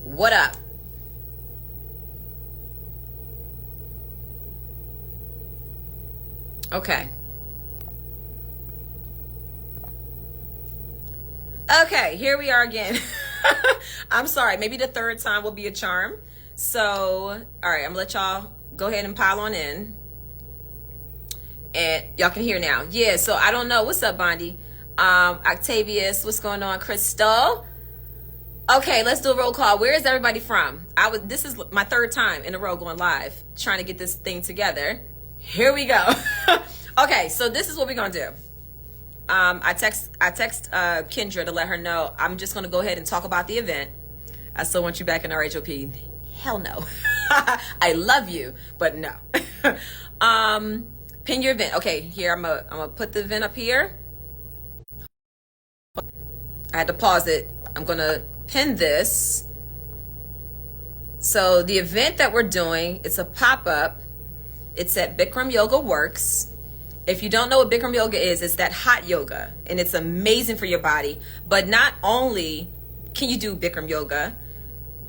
What up? Okay. Okay, here we are again. I'm sorry. Maybe the third time will be a charm. So, all right, I'm gonna let y'all go ahead and pile on in. And y'all can hear now. Yeah, so I don't know. What's up, Bondi? Octavius, what's going on? Crystal? Okay, let's do a roll call. Where is everybody from? This is my third time in a row going live, trying to get this thing together. Here we go. Okay, so this is what we're gonna do. I text Kendra to let her know I'm just gonna go ahead and talk about the event. I still want you back in RHOP. Hell no. I love you, but no. Pin your event. Okay, here I'm gonna put the event up here. I had to pause it. I'm gonna pin this. So the event that we're doing, it's a pop-up. It's at Bikram Yoga Works. If you don't know what Bikram Yoga is, it's that hot yoga, and it's amazing for your body. But not only can you do Bikram Yoga,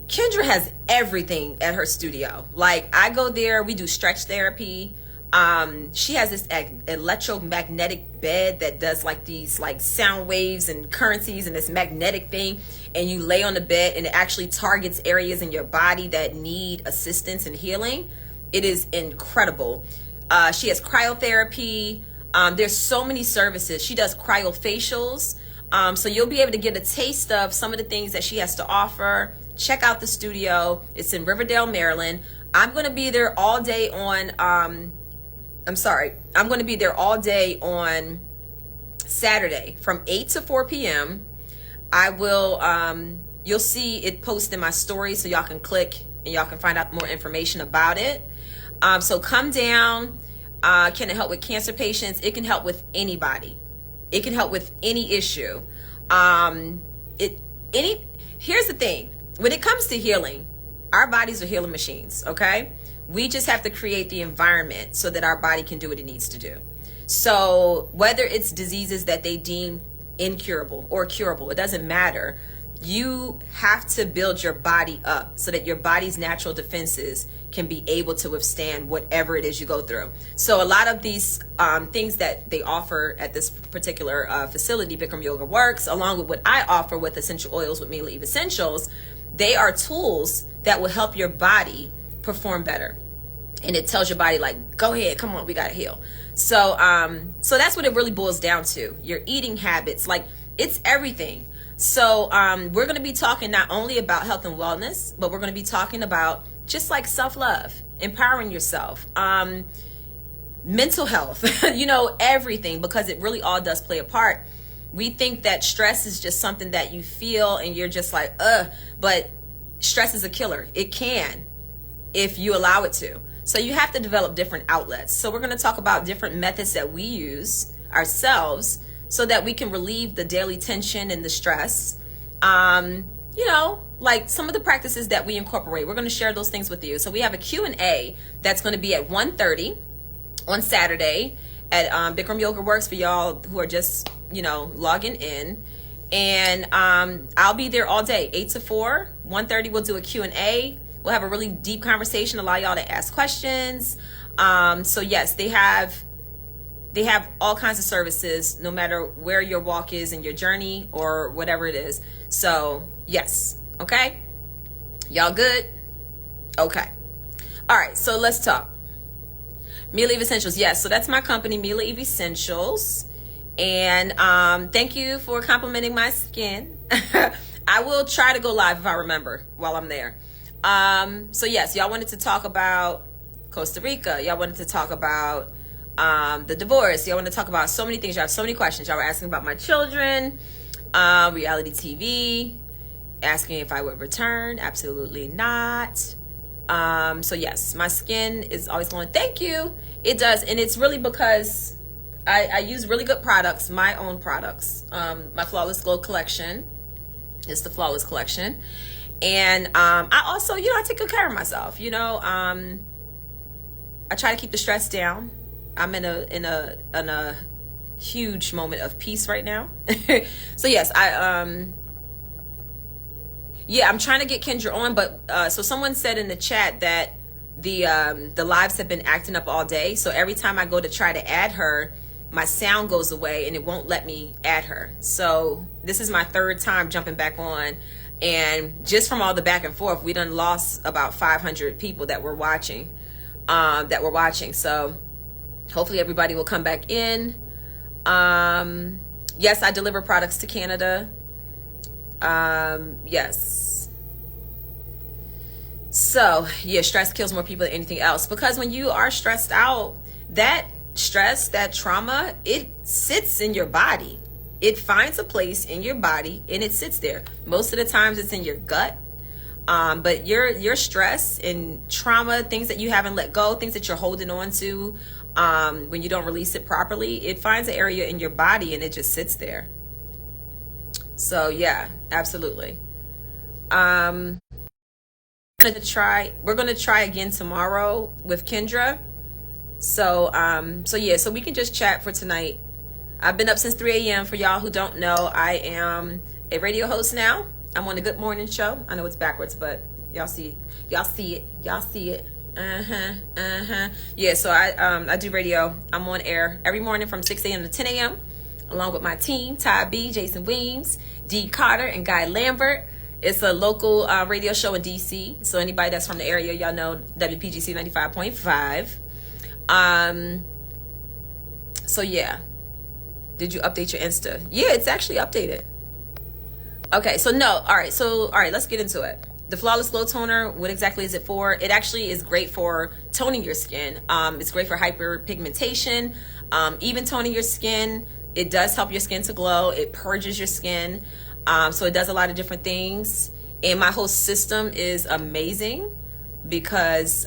Kendra has everything at her studio. Like, I go there, we do stretch therapy. She has this electromagnetic bed that does like these like sound waves and currencies and this magnetic thing, and you lay on the bed and it actually targets areas in your body that need assistance and healing. It is incredible. She has cryotherapy. There's so many services. She does cryofacials. So you'll be able to get a taste of some of the things that she has to offer. Check out the studio. It's in Riverdale, Maryland. I'm going to be there all day on, I'm going to be there all day on Saturday from 8 to 4 p.m. I will, you'll see it posted in my story, so y'all can click and y'all can find out more information about it. So come down. Can it help with cancer patients? It can help with anybody. It can help with any issue. Here's the thing. When it comes to healing, our bodies are healing machines, okay? We just have to create the environment so that our body can do what it needs to do. So whether it's diseases that they deem incurable or curable, it doesn't matter. You have to build your body up so that your body's natural defenses can be able to withstand whatever it is you go through. So a lot of these things that they offer at this particular facility, Bikram Yoga Works, along with what I offer with essential oils with Mila Eve Essentials, they are tools that will help your body perform better. And it tells your body, like, go ahead, come on, we gotta heal. So that's what it really boils down to. Your eating habits, like, it's everything. So we're going to be talking not only about health and wellness, but we're going to be talking about just like self-love, empowering yourself, mental health, everything, because it really all does play a part. We think that stress is just something that you feel and you're just like, but stress is a killer. It can, if you allow it to. So you have to develop different outlets. So we're going to talk about different methods that we use ourselves so that we can relieve the daily tension and the stress. Like some of the practices that we incorporate. We're going to share those things with you. So we have a Q&A that's going to be at 1:30 on Saturday at Bikram Yoga Works for y'all who are just, logging in. And I'll be there all day, 8 to 4. 1:30 we'll do a Q&A. We'll have a really deep conversation, allow y'all to ask questions. So yes, they have all kinds of services, no matter where your walk is in your journey or whatever it is. So yes. Okay. Y'all good? Okay. All right. So let's talk. Mila Eve Essentials. Yes. So that's my company, Mila Eve Essentials. And thank you for complimenting my skin. I will try to go live if I remember while I'm there. So yes, y'all wanted to talk about Costa Rica. Y'all wanted to talk about the divorce. Y'all want to talk about so many things. Y'all have so many questions. Y'all were asking about my children, reality TV, asking if I would return. Absolutely not. So yes, my skin is always glowing. Thank you. It does. And it's really because I use really good products, my own products. My Flawless Glow collection is the Flawless collection. And I also, I take good care of myself. I try to keep the stress down. I'm in a huge moment of peace right now. So yes, Yeah, I'm trying to get Kendra on, but so someone said in the chat that the lives have been acting up all day. So every time I go to try to add her, my sound goes away and it won't let me add her. So this is my third time jumping back on, and just from all the back and forth, we done lost about 500 people that were watching. So hopefully everybody will come back in. Yes, I deliver products to Canada. Yes. So yeah, stress kills more people than anything else, because when you are stressed out, that stress, that trauma, it sits in your body. It finds a place in your body and it sits there. Most of the times it's in your gut. But your stress and trauma, things that you haven't let go, things that you're holding on to, when you don't release it properly, it finds an area in your body and it just sits there. So yeah, absolutely. We're gonna try again tomorrow with Kendra. So so we can just chat for tonight. I've been up since 3 a.m. For y'all who don't know, I am a radio host now. I'm on the Good Morning Show. I know it's backwards, but y'all see it. Yeah, so I do radio. I'm on air every morning from 6 a.m. to 10 a.m. along with my team, Ty B, Jason Weems, Dee Carter, and Guy Lambert. It's a local radio show in DC. So anybody that's from the area, y'all know WPGC 95.5. So yeah. Did you update your Insta? Yeah, it's actually updated. Okay, so no. All right, let's get into it. The Flawless Glow Toner, what exactly is it for? It actually is great for toning your skin. It's great for hyperpigmentation, even toning your skin. It does help your skin to glow. It purges your skin. So it does a lot of different things. And my whole system is amazing because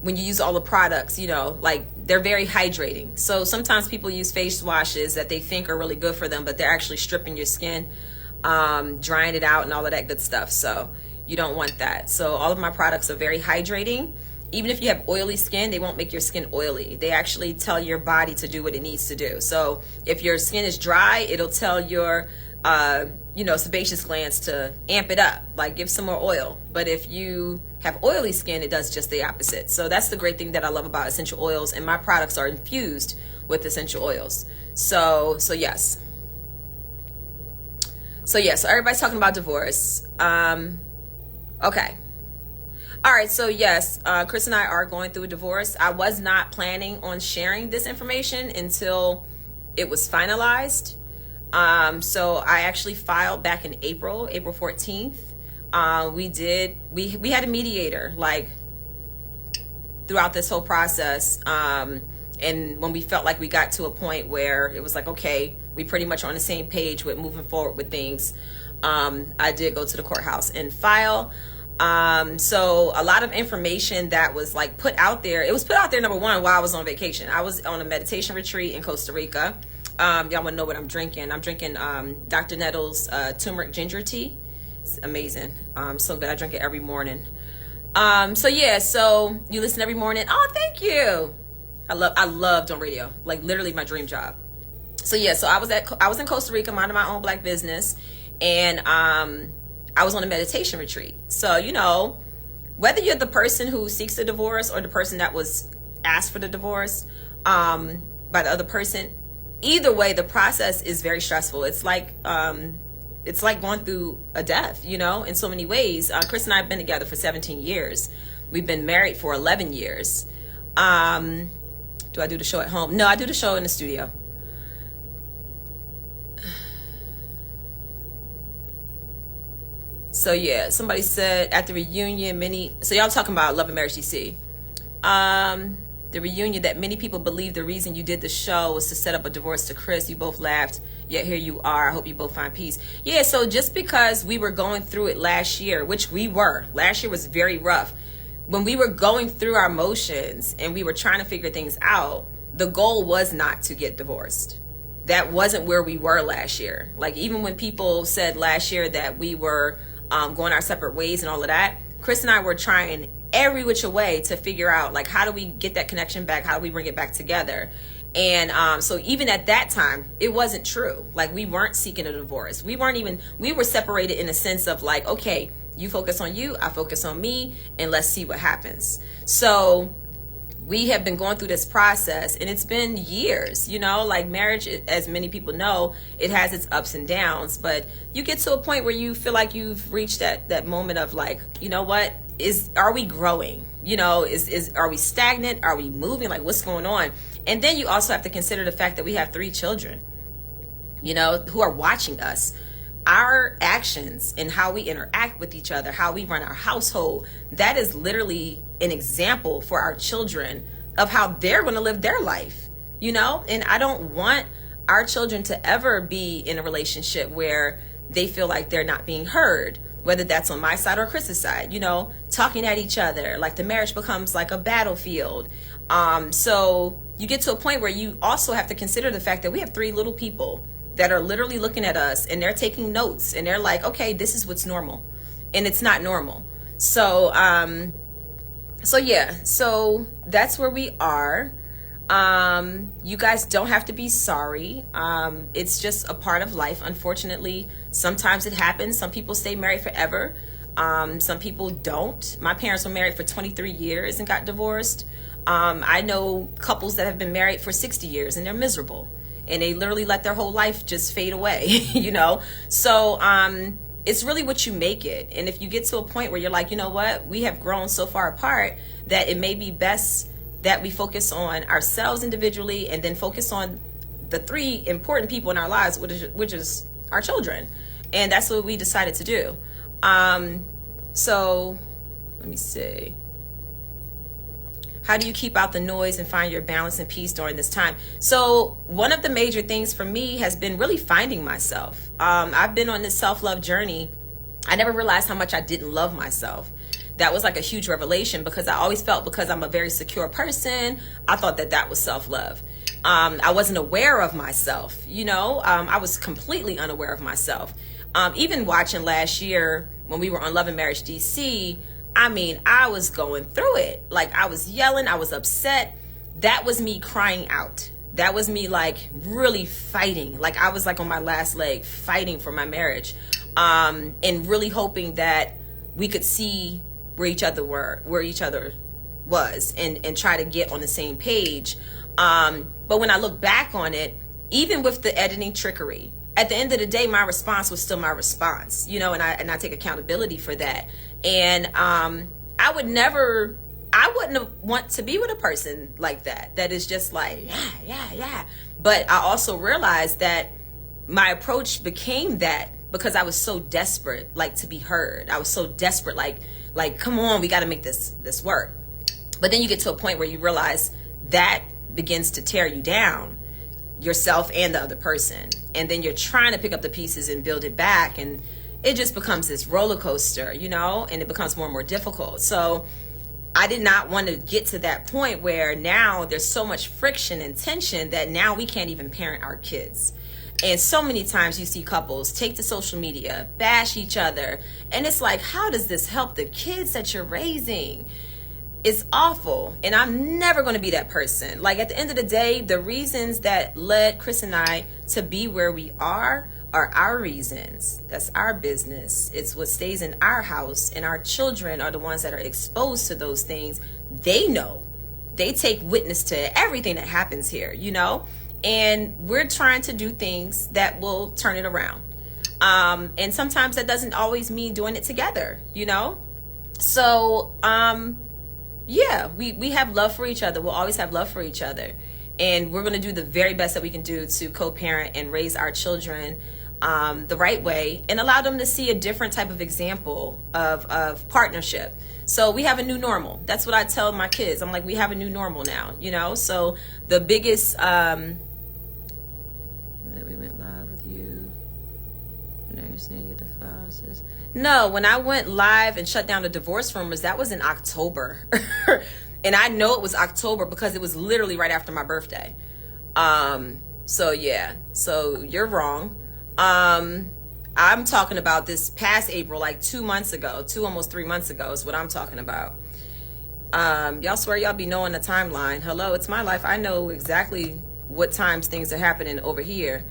when you use all the products, like they're very hydrating. So sometimes people use face washes that they think are really good for them, but they're actually stripping your skin, drying it out and all of that good stuff. So you don't want that. So all of my products are very hydrating. Even if you have oily skin, they won't make your skin oily. They actually tell your body to do what it needs to do. So if your skin is dry, it'll tell your sebaceous glands to amp it up, like give some more oil. But if you have oily skin, it does just the opposite. So that's the great thing that I love about essential oils, and my products are infused with essential oils. So yes. So everybody's talking about divorce. Okay. All right, so yes, Chris and I are going through a divorce. I was not planning on sharing this information until it was finalized. So I actually filed back in April 14th. We had a mediator like throughout this whole process. And when we felt like we got to a point where it was like, okay, we pretty much are on the same page with moving forward with things, I did go to the courthouse and file. So a lot of information that was like put out there, it was put out there, number one, while I was on vacation. I was on a meditation retreat in Costa Rica. Y'all want to know what I'm drinking. I'm drinking Dr. Nettles turmeric ginger tea. It's amazing. So good. I drink it every morning. So you listen every morning. Oh, thank you. I love doing radio, like literally my dream job. So I was in Costa Rica minding my own black business, and I was on a meditation retreat. So whether you're the person who seeks a divorce or the person that was asked for the divorce by the other person, either way, the process is very stressful. It's like going through a death, in so many ways. Chris and I have been together for 17 years. We've been married for 11 years. Do I do the show at home? No, I do the show in the studio. So somebody said at the reunion, so y'all talking about Love and Marriage DC. The reunion, that many people believe the reason you did the show was to set up a divorce to Chris. You both laughed, yet here you are. I hope you both find peace. Yeah, so just because we were going through it last year, which we were, last year was very rough. When we were going through our motions and we were trying to figure things out, the goal was not to get divorced. That wasn't where we were last year. Like, even when people said last year that we were going our separate ways and all of that, Chris and I were trying every which way to figure out, like, how do we get that connection back? How do we bring it back together? And so even at that time, it wasn't true. Like, we weren't seeking a divorce. We were separated in a sense of like, okay, you focus on you, I focus on me, and let's see what happens. So we have been going through this process, and it's been years, like marriage, as many people know, it has its ups and downs, but you get to a point where you feel like you've reached that moment of like, what are we growing? Are we stagnant? Are we moving? Like, what's going on? And then you also have to consider the fact that we have 3 children, who are watching us. Our actions and how we interact with each other, how we run our household, that is literally an example for our children of how they're going to live their life, and I don't want our children to ever be in a relationship where they feel like they're not being heard, whether that's on my side or Chris's side, talking at each other, like the marriage becomes like a battlefield. So you get to a point where you also have to consider the fact that we have 3 little people that are literally looking at us, and they're taking notes, and they're like, okay, this is what's normal, and it's not normal. So so that's where we are. You guys don't have to be sorry. It's just a part of life. Unfortunately, sometimes it happens. Some people stay married forever. Some people don't. My parents were married for 23 years and got divorced. I know couples that have been married for 60 years and they're miserable, and they literally let their whole life just fade away, So it's really what you make it. And if you get to a point where you're like, what, we have grown so far apart that it may be best that we focus on ourselves individually and then focus on the 3 important people in our lives, which is our children. And that's what we decided to do. So let me see. How do you keep out the noise and find your balance and peace during this time? So one of the major things for me has been really finding myself. I've been on this self-love journey. I never realized how much I didn't love myself. That was like a huge revelation, because I always felt, because I'm a very secure person, I thought that was self-love. I wasn't aware of myself, I was completely unaware of myself. Even watching last year when we were on Love and Marriage DC, I was going through it. Like, I was yelling, I was upset. That was me crying out. That was me like really fighting. Like, I was like on my last leg fighting for my marriage, and really hoping that we could see where each other was, and try to get on the same page. But when I look back on it, even with the editing trickery, at the end of the day, my response was still my response, and I take accountability for that. And I wouldn't want to be with a person like that is just like, yeah. But I also realized that my approach became that because I was so desperate, like, to be heard. I was so desperate, like, come on, we got to make this work. But then you get to a point where you realize that begins to tear you down, yourself and the other person. And then you're trying to pick up the pieces and build it back, and it just becomes this roller coaster, and it becomes more and more difficult. So I did not want to get to that point where now there's so much friction and tension that now we can't even parent our kids. And so many times you see couples take to social media, bash each other, and it's like, how does this help the kids that you're raising? It's awful. And I'm never going to be that person. Like, at the end of the day, the reasons that led Chris and I to be where we are our reasons. That's our business. It's what stays in our house, and our children are the ones that are exposed to those things. They know. They take witness to everything that happens here, and we're trying to do things that will turn it around. And sometimes that doesn't always mean doing it together, So, yeah, we have love for each other. We'll always have love for each other. And we're going to do the very best that we can do to co-parent and raise our children the right way, and allow them to see a different type of example of partnership. So we have a new normal. That's what I tell my kids. I'm like, we have a new normal now, So the biggest, we went live with you. I know you're saying you're the fastest. No, when I went live and shut down the divorce rumors, that was in October. And I know it was October because it was literally right after my birthday. So yeah, so you're wrong. I'm talking about this past April, like 2 months ago, almost 3 months ago is what I'm talking about. Y'all swear y'all be knowing the timeline. Hello, it's my life. I know exactly what times things are happening over here.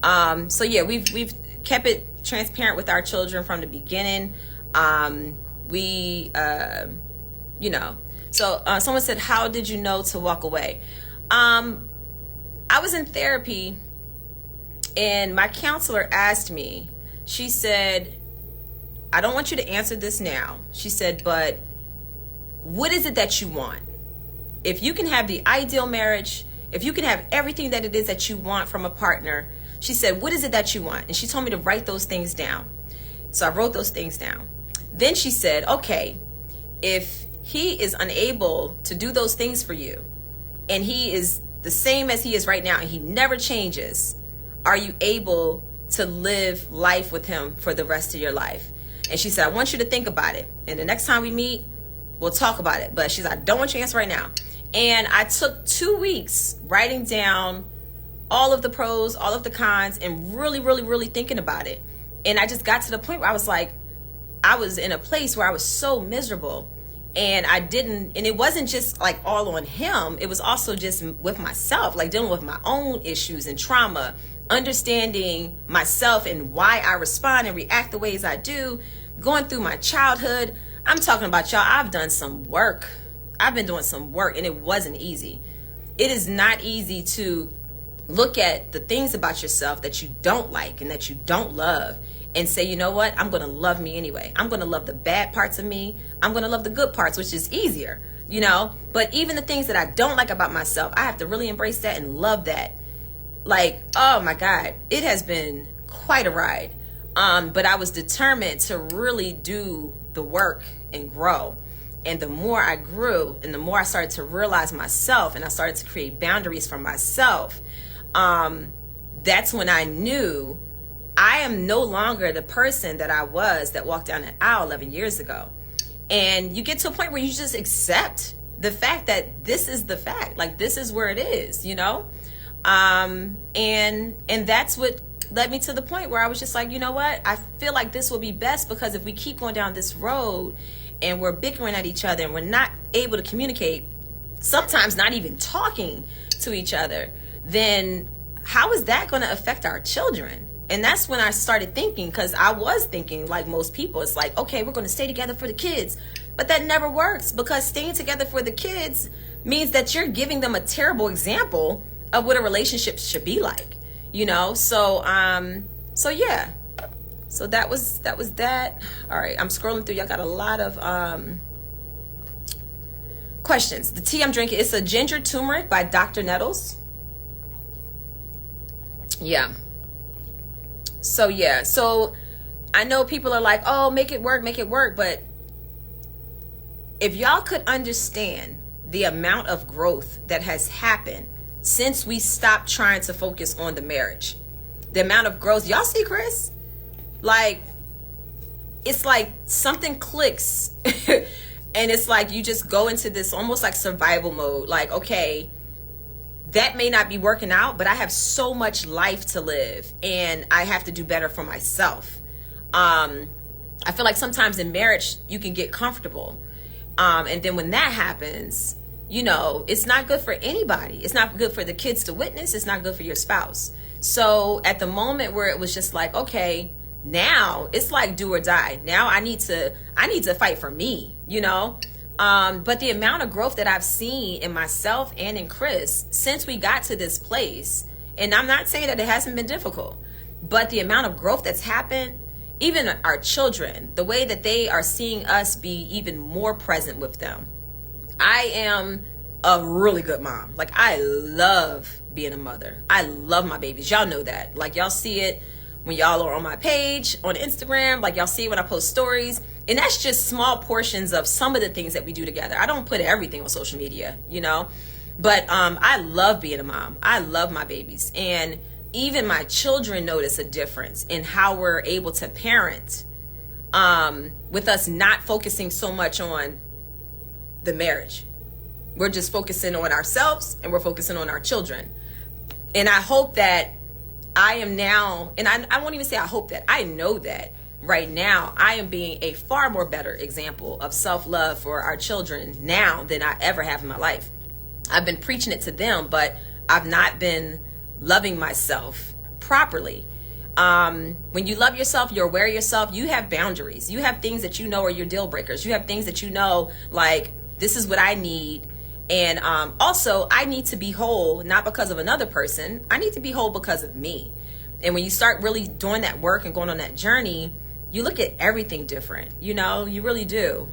So yeah, we've kept it transparent with our children from the beginning. So someone said, how did you know to walk away? I was in therapy and my counselor asked me, she said, I don't want you to answer this now. She said, but what is it that you want? If you can have the ideal marriage, if you can have everything that it is that you want from a partner, she said, what is it that you want? And she told me to write those things down. So I wrote those things down. Then she said, okay, if he is unable to do those things for you and he is the same as he is right now and he never changes, are you able to live life with him for the rest of your life? And she said, I want you to think about it. And the next time we meet, we'll talk about it. But she said, I don't want you to answer right now. And I took 2 weeks writing down all of the pros, all of the cons, and really, really, really thinking about it. And I just got to the point where I was like, I was in a place where I was so miserable. And it wasn't just like all on him. It was also just with myself, like dealing with my own issues and trauma, understanding myself and why I respond and react the ways I do, going through my childhood. I'm talking about, y'all, I've done some work. I've been doing some work, and it wasn't easy. It is not easy to look at the things about yourself that you don't like and that you don't love and say, you know what, I'm going to love me anyway. I'm going to love the bad parts of me. I'm going to love the good parts, which is easier, you know. But even the things that I don't like about myself, I have to really embrace that and love that. Like, oh my God, it has been quite a ride. But I was determined to really do the work and grow. And the more I grew and the more I started to realize myself and I started to create boundaries for myself, that's when I knew I am no longer the person that I was that walked down an aisle 11 years ago. And you get to a point where you just accept the fact that this is the fact, like this is where it is, you know? And that's what led me to the point where I was just like, you know what? I feel like this will be best, because if we keep going down this road and we're bickering at each other and we're not able to communicate, sometimes not even talking to each other, then how is that going to affect our children? And that's when I started thinking, because I was thinking like most people, it's like, okay, we're going to stay together for the kids. But that never works, because staying together for the kids means that you're giving them a terrible example of what a relationship should be like, you know? So yeah. So that was that. All right, I'm scrolling through. Y'all got a lot of questions. The tea I'm drinking, it's a ginger turmeric by Dr. Nettles. Yeah. So yeah. So I know people are like, oh, make it work. But if y'all could understand the amount of growth that has happened since we stopped trying to focus on the marriage, the amount of growth, y'all see Chris? Like, it's like something clicks and it's like you just go into this almost like survival mode. Like, okay, that may not be working out, but I have so much life to live and I have to do better for myself. I feel like sometimes in marriage you can get comfortable. And then when that happens, you know, it's not good for anybody. It's not good for the kids to witness. It's not good for your spouse. So at the moment where it was just like, okay, now it's like do or die. Now I need to fight for me, you know? But the amount of growth that I've seen in myself and in Chris since we got to this place, and I'm not saying that it hasn't been difficult, but the amount of growth that's happened, even our children, the way that they are seeing us be even more present with them. I am a really good mom. Like, I love being a mother. I love my babies. Y'all know that. Like, y'all see it when y'all are on my page on Instagram. Like, y'all see it when I post stories. And that's just small portions of some of the things that we do together. I don't put everything on social media, you know. But I love being a mom. I love my babies. And even my children notice a difference in how we're able to parent, with us not focusing so much on the marriage. We're just focusing on ourselves and we're focusing on our children. And I hope that I am now, and I won't even say I hope that, I know that right now I am being a far more better example of self-love for our children now than I ever have in my life. I've been preaching it to them, but I've not been loving myself properly. When you love yourself, you're aware of yourself, you have boundaries. You have things that you know are your deal breakers. You have things that you know, like, this is what I need. And also, I need to be whole, not because of another person. I need to be whole because of me. And when you start really doing that work and going on that journey, you look at everything different. You know, you really do.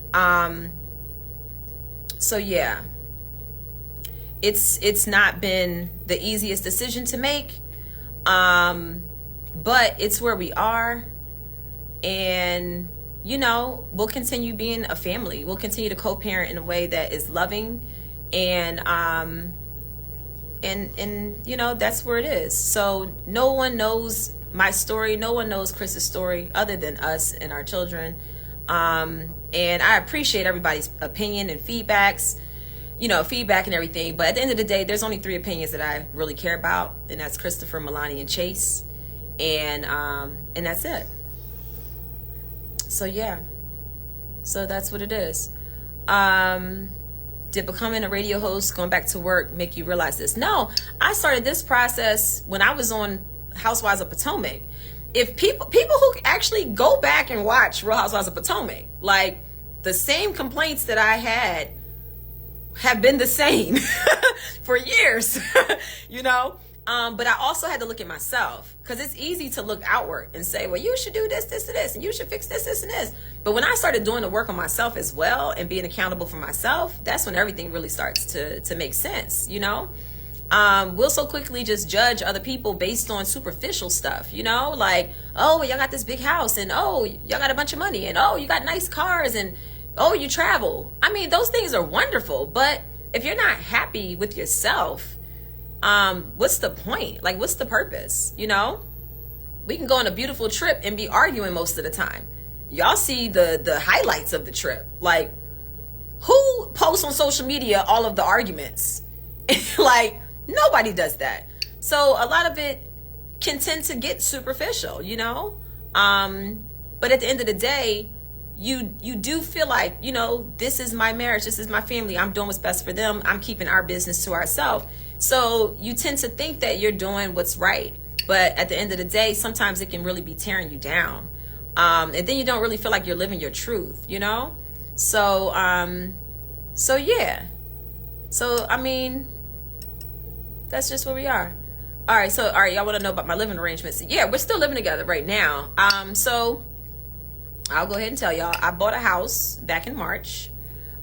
So yeah, it's not been the easiest decision to make, but it's where we are. And you know, we'll continue being a family. We'll continue to co-parent in a way that is loving, and you know, that's where it is. So no one knows my story. No one knows Chris's story other than us and our children. And I appreciate everybody's opinion and feedback and everything. But at the end of the day, there's only 3 opinions that I really care about, and that's Christopher, Milani, and Chase. And that's it. So yeah. So that's what it is. Did becoming a radio host, going back to work, make you realize this? No, I started this process when I was on Housewives of Potomac. If people who actually go back and watch Real Housewives of Potomac, like, the same complaints that I had have been the same for years, you know? But I also had to look at myself, because it's easy to look outward and say, well, you should do this, this, and this, and you should fix this, this, and this. But when I started doing the work on myself as well and being accountable for myself, that's when everything really starts to make sense, you know? We'll so quickly just judge other people based on superficial stuff, you know, like, oh, y'all got this big house, and oh, y'all got a bunch of money, and oh, you got nice cars, and oh, you travel. I mean, those things are wonderful, but if you're not happy with yourself, what's the point? Like, what's the purpose? You know, we can go on a beautiful trip and be arguing most of the time. Y'all see the highlights of the trip. Like, who posts on social media all of the arguments? Like, nobody does that. So a lot of it can tend to get superficial, you know? But at the end of the day, you do feel like, you know, this is my marriage, this is my family, I'm doing what's best for them, I'm keeping our business to ourselves. So you tend to think that you're doing what's right. But at the end of the day, sometimes it can really be tearing you down. And then you don't really feel like you're living your truth, you know? So yeah. So, I mean, that's just where we are. All right, y'all want to know about my living arrangements? Yeah, we're still living together right now. So I'll go ahead and tell y'all, I bought a house back in March.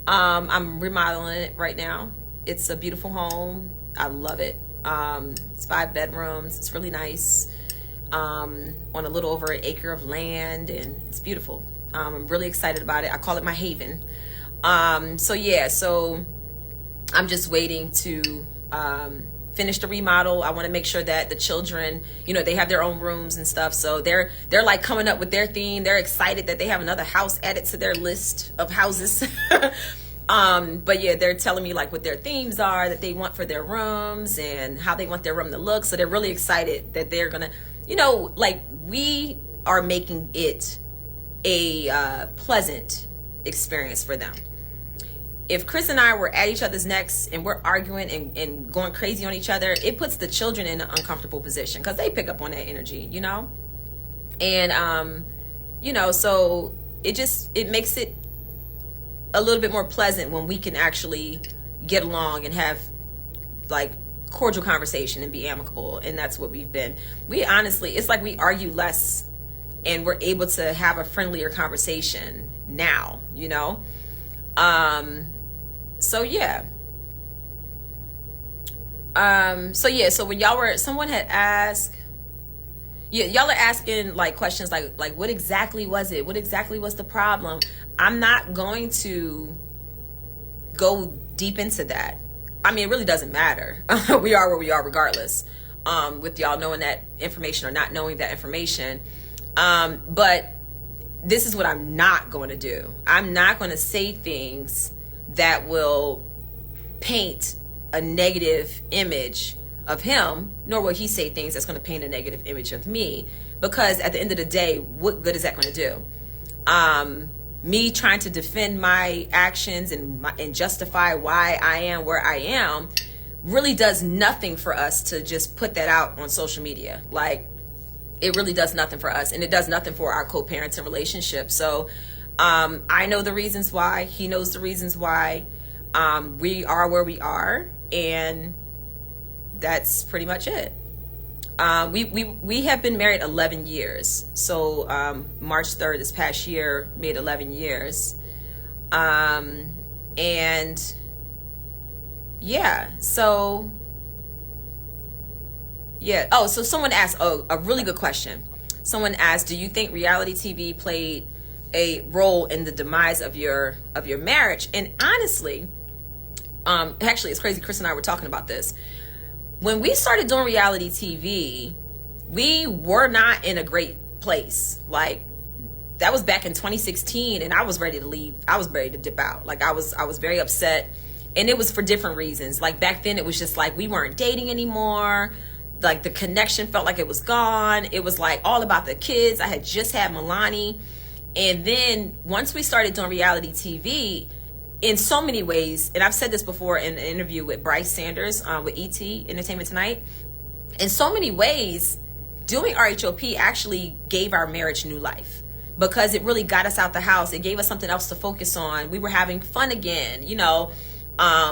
I'm remodeling it right now. It's a beautiful home. I love it. It's 5 bedrooms. It's really nice. On a little over an acre of land, and it's beautiful. I'm really excited about it. I call it my haven. So I'm just waiting to finish the remodel. I want to make sure that the children, you know, they have their own rooms and stuff. So they're like coming up with their theme. They're excited that they have another house added to their list of houses. But yeah, they're telling me like what their themes are that they want for their rooms and how they want their room to look. So they're really excited that they're gonna, you know, like, we are making it a pleasant experience for them. If Chris and I were at each other's necks and we're arguing and going crazy on each other, it puts the children in an uncomfortable position because they pick up on that energy, you know? And, you know, so it makes it a little bit more pleasant when we can actually get along and have like cordial conversation and be amicable. And that's what we've been. We honestly, it's like we argue less and we're able to have a friendlier conversation now, you know? So yeah. So when someone had asked, y'all are asking like questions like what exactly was it? What exactly was the problem? I'm not going to go deep into that. I mean, it really doesn't matter. We are where we are regardless, with y'all knowing that information or not knowing that information. But this is what I'm not going to do. I'm not going to say things that will paint a negative image of him, nor will he say things that's going to paint a negative image of me, because at the end of the day, what good is that going to do? Me trying to defend my actions and justify why I am where I am really does nothing for us to just put that out on social media. Like, it really does nothing for us, and it does nothing for our co-parents and relationships. So I know the reasons why. He knows the reasons why. We are where we are, and that's pretty much it. We have been married 11 years. So March 3rd this past year made 11 years. And yeah, so yeah. Oh, so someone asked, a really good question. Someone asked, do you think reality TV played a role in the demise of your marriage? And honestly, actually, it's crazy. Chris and I were talking about this. When we started doing reality TV, we were not in a great place. Like, that was back in 2016, and I was ready to leave. I was ready to dip out. Like, I was very upset, and it was for different reasons. Like, back then, it was just like we weren't dating anymore. Like, the connection felt like it was gone. It was like all about the kids. I had just had Milani, and then once we started doing reality TV, in so many ways, and I've said this before in an interview with Bryce Sanders with ET Entertainment Tonight, in so many ways, doing RHOP actually gave our marriage new life, because it really got us out the house. It gave us something else to focus on. We were having fun again. You know,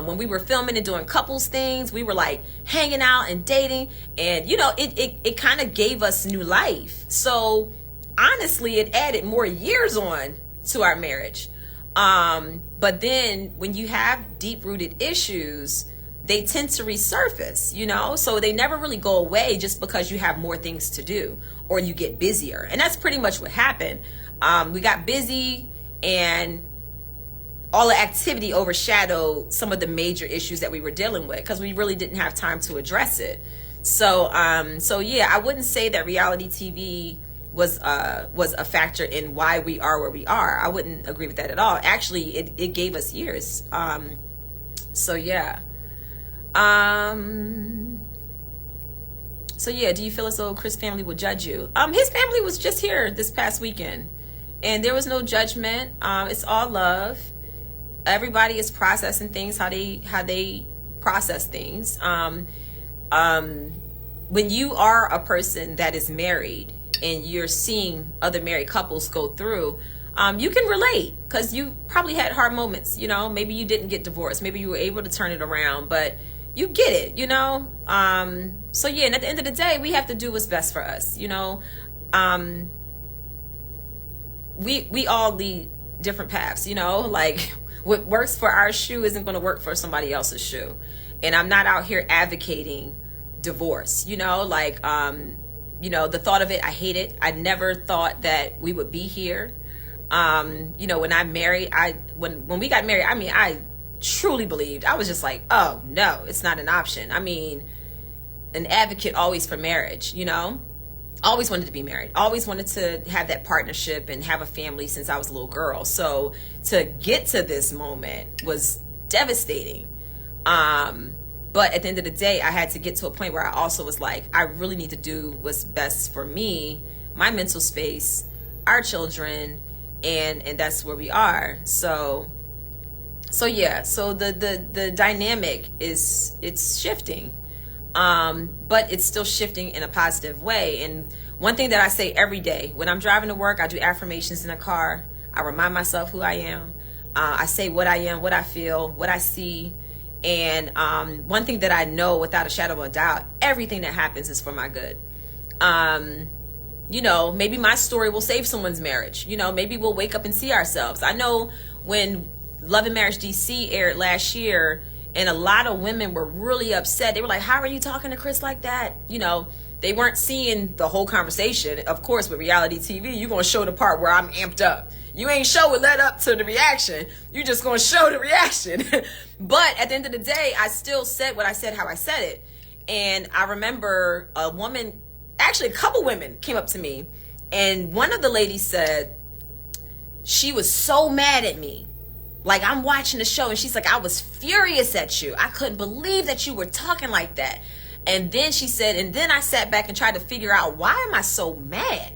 when we were filming and doing couples things, we were like hanging out and dating, and you know, it kind of gave us new life. So honestly, it added more years on to our marriage. But then when you have deep-rooted issues, they tend to resurface, you know? So they never really go away just because you have more things to do or you get busier. And that's pretty much what happened. We got busy, and all the activity overshadowed some of the major issues that we were dealing with, because we really didn't have time to address it. So yeah, I wouldn't say that reality TV was a factor in why we are where we are. I wouldn't agree with that at all. Actually, it gave us years. So yeah. So yeah, do you feel as though Chris' family will judge you? His family was just here this past weekend, and there was no judgment. It's all love. Everybody is processing things how they process things. When you are a person that is married and you're seeing other married couples go through, you can relate, because you probably had hard moments. You know, maybe you didn't get divorced, maybe you were able to turn it around, but you get it, you know. So yeah, and at the end of the day, we have to do what's best for us, you know. We all lead different paths, you know. Like, what works for our shoe isn't going to work for somebody else's shoe. And I'm not out here advocating divorce, you know. Like, you know, the thought of it, I hate it. I never thought that we would be here. You know, when I married, when we got married, I mean, I truly believed, I was just like, oh no, it's not an option. I mean, an advocate always for marriage, you know. Always wanted to be married, always wanted to have that partnership and have a family since I was a little girl. So to get to this moment was devastating. But at the end of the day, I had to get to a point where I also was like, I really need to do what's best for me, my mental space, our children, and that's where we are. So yeah, so the dynamic it's shifting. But it's still shifting in a positive way. And one thing that I say every day when I'm driving to work, I do affirmations in the car. I remind myself who I am. I say what I am, what I feel, what I see. And one thing that I know without a shadow of a doubt, everything that happens is for my good. You know, maybe my story will save someone's marriage. You know, maybe we'll wake up and see ourselves. I know when Love and Marriage DC aired last year, and a lot of women were really upset. They were like, how are you talking to Chris like that? You know, they weren't seeing the whole conversation. Of course, with reality TV, you're going to show the part where I'm amped up. You ain't show it led up to the reaction. You're just going to show the reaction. But at the end of the day, I still said what I said, how I said it. And I remember a woman, actually a couple women came up to me. And one of the ladies said, she was so mad at me. Like, I'm watching the show, and she's like, I was furious at you. I couldn't believe that you were talking like that. And then she said, and then I sat back and tried to figure out, why am I so mad?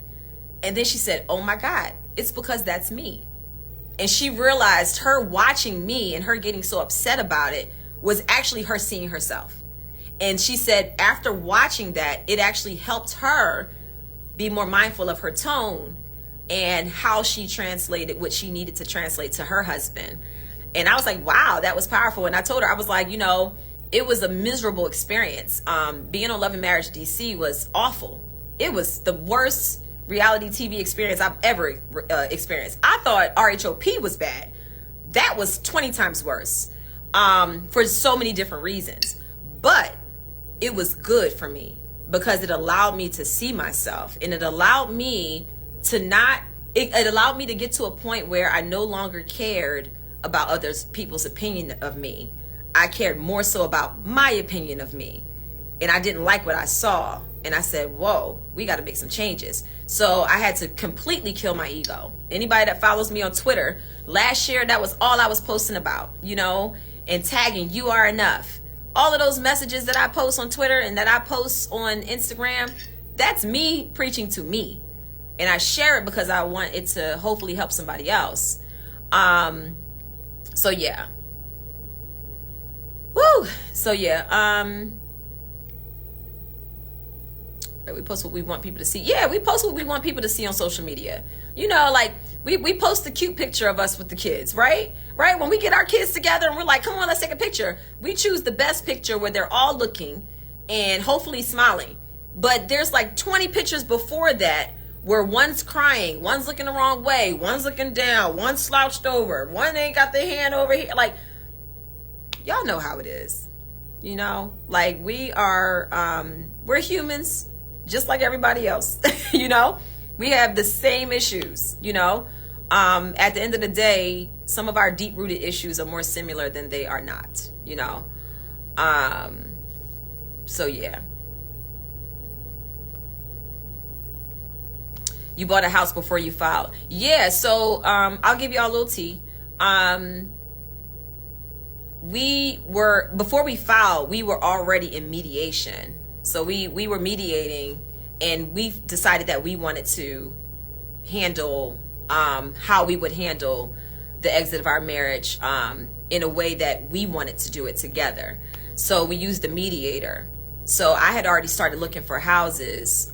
And then she said, oh my God, it's because that's me. And she realized her watching me and her getting so upset about it was actually her seeing herself. And she said after watching that, it actually helped her be more mindful of her tone and how she translated what she needed to translate to her husband. And I was like, wow, that was powerful. And I told her, I was like, it was a miserable experience. Being on Love and Marriage DC was awful. It was the worst reality TV experience I've ever experienced. I thought RHOP was bad. That was 20 times worse, for so many different reasons. But it was good for me because it allowed me to see myself, and it allowed me to it allowed me to get to a point where I no longer cared about other people's opinion of me. I cared more so about my opinion of me. And I didn't like what I saw. And I said, whoa, we got to make some changes. So I had to completely kill my ego. Anybody that follows me on Twitter, last year, that was all I was posting about, and tagging, you are enough. All of those messages that I post on Twitter and that I post on Instagram, that's me preaching to me. And I share it because I want it to hopefully help somebody else. So yeah. Woo! So yeah. We post what we want people to see. Yeah, we post what we want people to see on social media. Like we post a cute picture of us with the kids, right? Right? When we get our kids together and we're like, come on, let's take a picture. We choose the best picture where they're all looking and hopefully smiling. But there's like 20 pictures before that where one's crying, one's looking the wrong way, one's looking down, one's slouched over, one ain't got their hand over here. Like, y'all know how it is. Like we are, we're humans just like everybody else. We have the same issues. At the end of the day, some of our deep rooted issues are more similar than they are not. So yeah. You bought a house before you filed. Yeah, so I'll give y'all a little tea. Before we filed, we were already in mediation. So we were mediating, and we decided that we wanted to handle how we would handle the exit of our marriage in a way that we wanted to do it together. So we used a mediator. So I had already started looking for houses,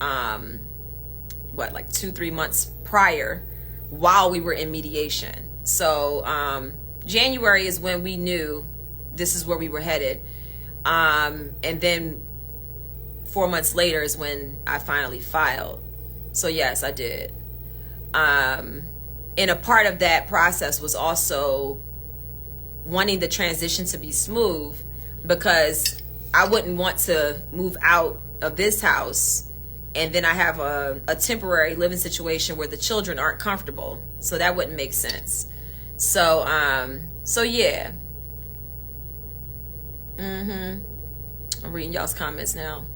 like 2-3 months prior, while we were in mediation. So January is when we knew this is where we were headed. And then 4 months later is when I finally filed. So yes, I did. And a part of that process was also wanting the transition to be smooth, because I wouldn't want to move out of this house and then I have a temporary living situation where the children aren't comfortable. So that wouldn't make sense. So yeah. I'm reading y'all's comments now.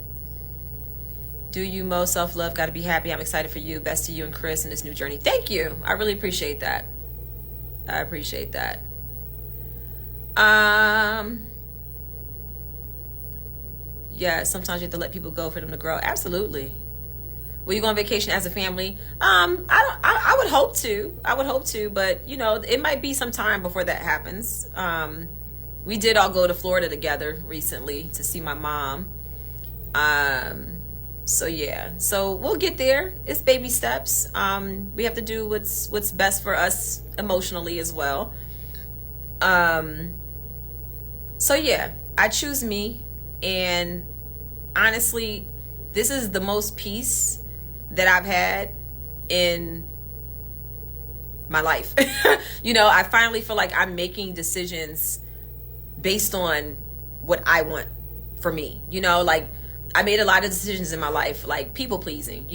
Do you, Mo? Self-love, gotta be happy. I'm excited for you. Best to you and Chris in this new journey. Thank you. I really appreciate that. I appreciate that. Yeah, sometimes you have to let people go for them to grow. Absolutely. Will you go on vacation as a family? I would hope to. But it might be some time before that happens. We did all go to Florida together recently to see my mom. So yeah, so we'll get there. It's baby steps. We have to do what's best for us emotionally as well. So yeah, I choose me, and honestly, this is the most peace that I've had in my life. I finally feel like I'm making decisions based on what I want for me. Like I made a lot of decisions in my life, like people pleasing,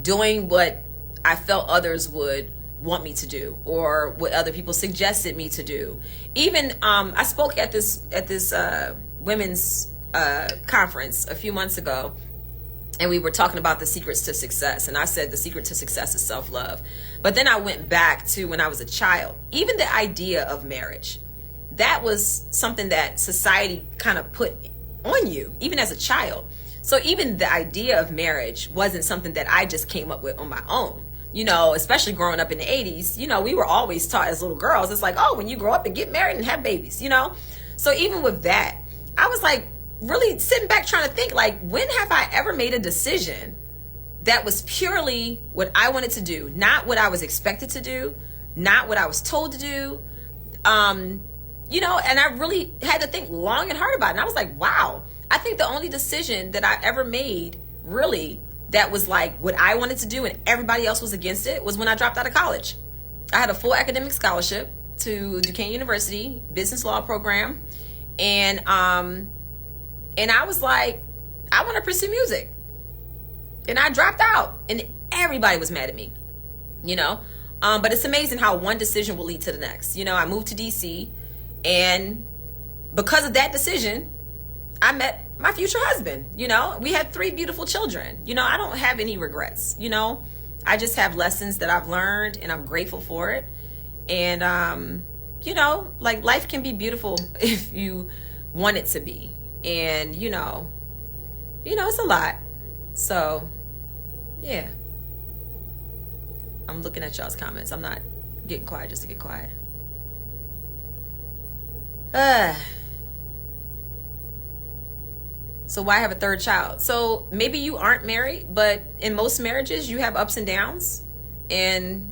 doing what I felt others would want me to do, or what other people suggested me to do. Even I spoke at this women's conference a few months ago, and we were talking about the secrets to success, and I said the secret to success is self-love. But then I went back to when I was a child. Even the idea of marriage, that was something that society kind of put on you, even as a child. So even the idea of marriage wasn't something that I just came up with on my own. Especially growing up in the 80s, we were always taught as little girls, it's like, oh, when you grow up and get married and have babies, So even with that, I was like really sitting back trying to think, like, when have I ever made a decision that was purely what I wanted to do, not what I was expected to do, not what I was told to do. You know, and I really had to think long and hard about it. And I was like, wow, I think the only decision that I ever made really that was like what I wanted to do and everybody else was against it was when I dropped out of college. I had a full academic scholarship to Duquesne University business law program. And I was like, I want to pursue music. And I dropped out and everybody was mad at me, you know. But it's amazing how one decision will lead to the next. You know, I moved to DC, and because of that decision, I met my future husband. You know, we had 3 beautiful children. You know, I don't have any regrets. You know, I just have lessons that I've learned, and I'm grateful for it. And, you know, like, life can be beautiful if you want it to be. And, you know, it's a lot. So, yeah. I'm looking at y'all's comments. I'm not getting quiet just to get quiet. So why have a 3rd child? So maybe you aren't married, but in most marriages you have ups and downs. And,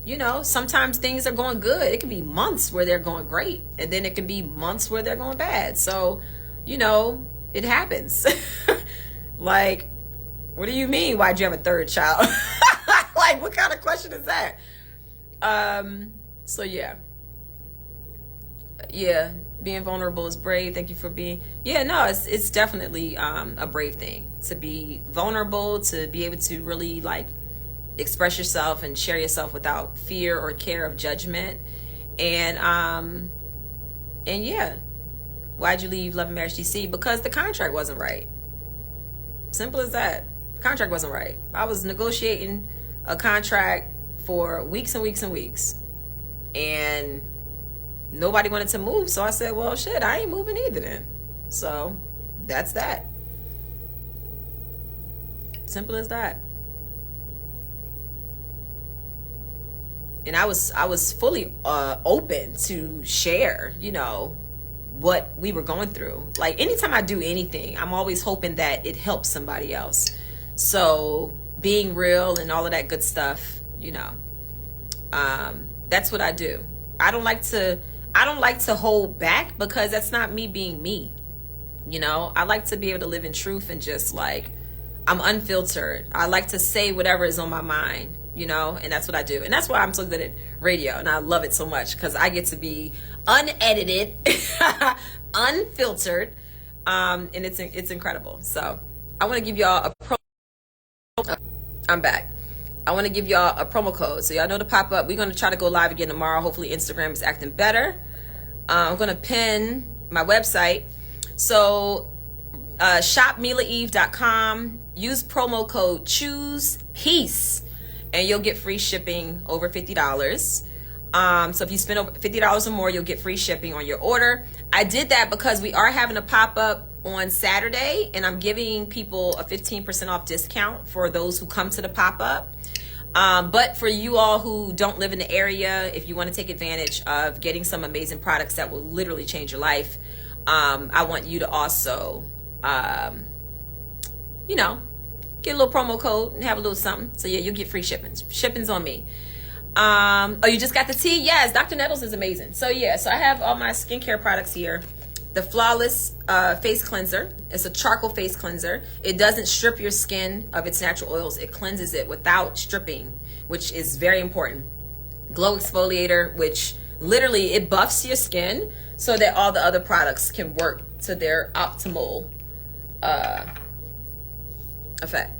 you know, sometimes things are going good. It can be months where they're going great. And then it can be months where they're going bad. So, you know, it happens. Like, what do you mean? Why'd you have a 3rd child? Like, what kind of question is that? So yeah, being vulnerable is brave. Thank you for being, no, it's definitely, a brave thing to be vulnerable, to be able to really like express yourself and share yourself without fear or care of judgment. And yeah, why'd you leave Love and Marriage DC? Because the contract wasn't right. Simple as that. The contract wasn't right. I was negotiating a contract for weeks and weeks and weeks, and nobody wanted to move. So I said, well, shit, I ain't moving either then. So that's that. Simple as that. And I was fully open to share, you know, what we were going through. Like, anytime I do anything, I'm always hoping that it helps somebody else. So being real and all of that good stuff, you know, that's what I do. I don't like to hold back, because that's not me being me. You know, I like to be able to live in truth and just like, I'm unfiltered. I like to say whatever is on my mind, you know, and that's what I do. And that's why I'm so good at radio, and I love it so much, because I get to be unedited, unfiltered, and it's incredible. So I want to give y'all I'm back. I want to give y'all a promo code, so y'all know to pop up. We're going to try to go live again tomorrow. Hopefully Instagram is acting better. I'm going to pin my website. So shopmilaeve.com. Use promo code CHOOSEPEACE, and you'll get free shipping over $50. So if you spend over $50 or more, you'll get free shipping on your order. I did that because we are having a pop-up on Saturday, and I'm giving people a 15% off discount for those who come to the pop-up. But for you all who don't live in the area, if you want to take advantage of getting some amazing products that will literally change your life, I want you to also, you know, get a little promo code and have a little something. So yeah, you'll get free shippings. Shipping's on me. Oh, you just got the tea? Yes, Dr. Nettles is amazing. So yeah, so I have all my skincare products here. The Flawless Face Cleanser. It's a charcoal face cleanser. It doesn't strip your skin of its natural oils. It cleanses it without stripping, which is very important. Glow Exfoliator, which literally it buffs your skin so that all the other products can work to their optimal effect.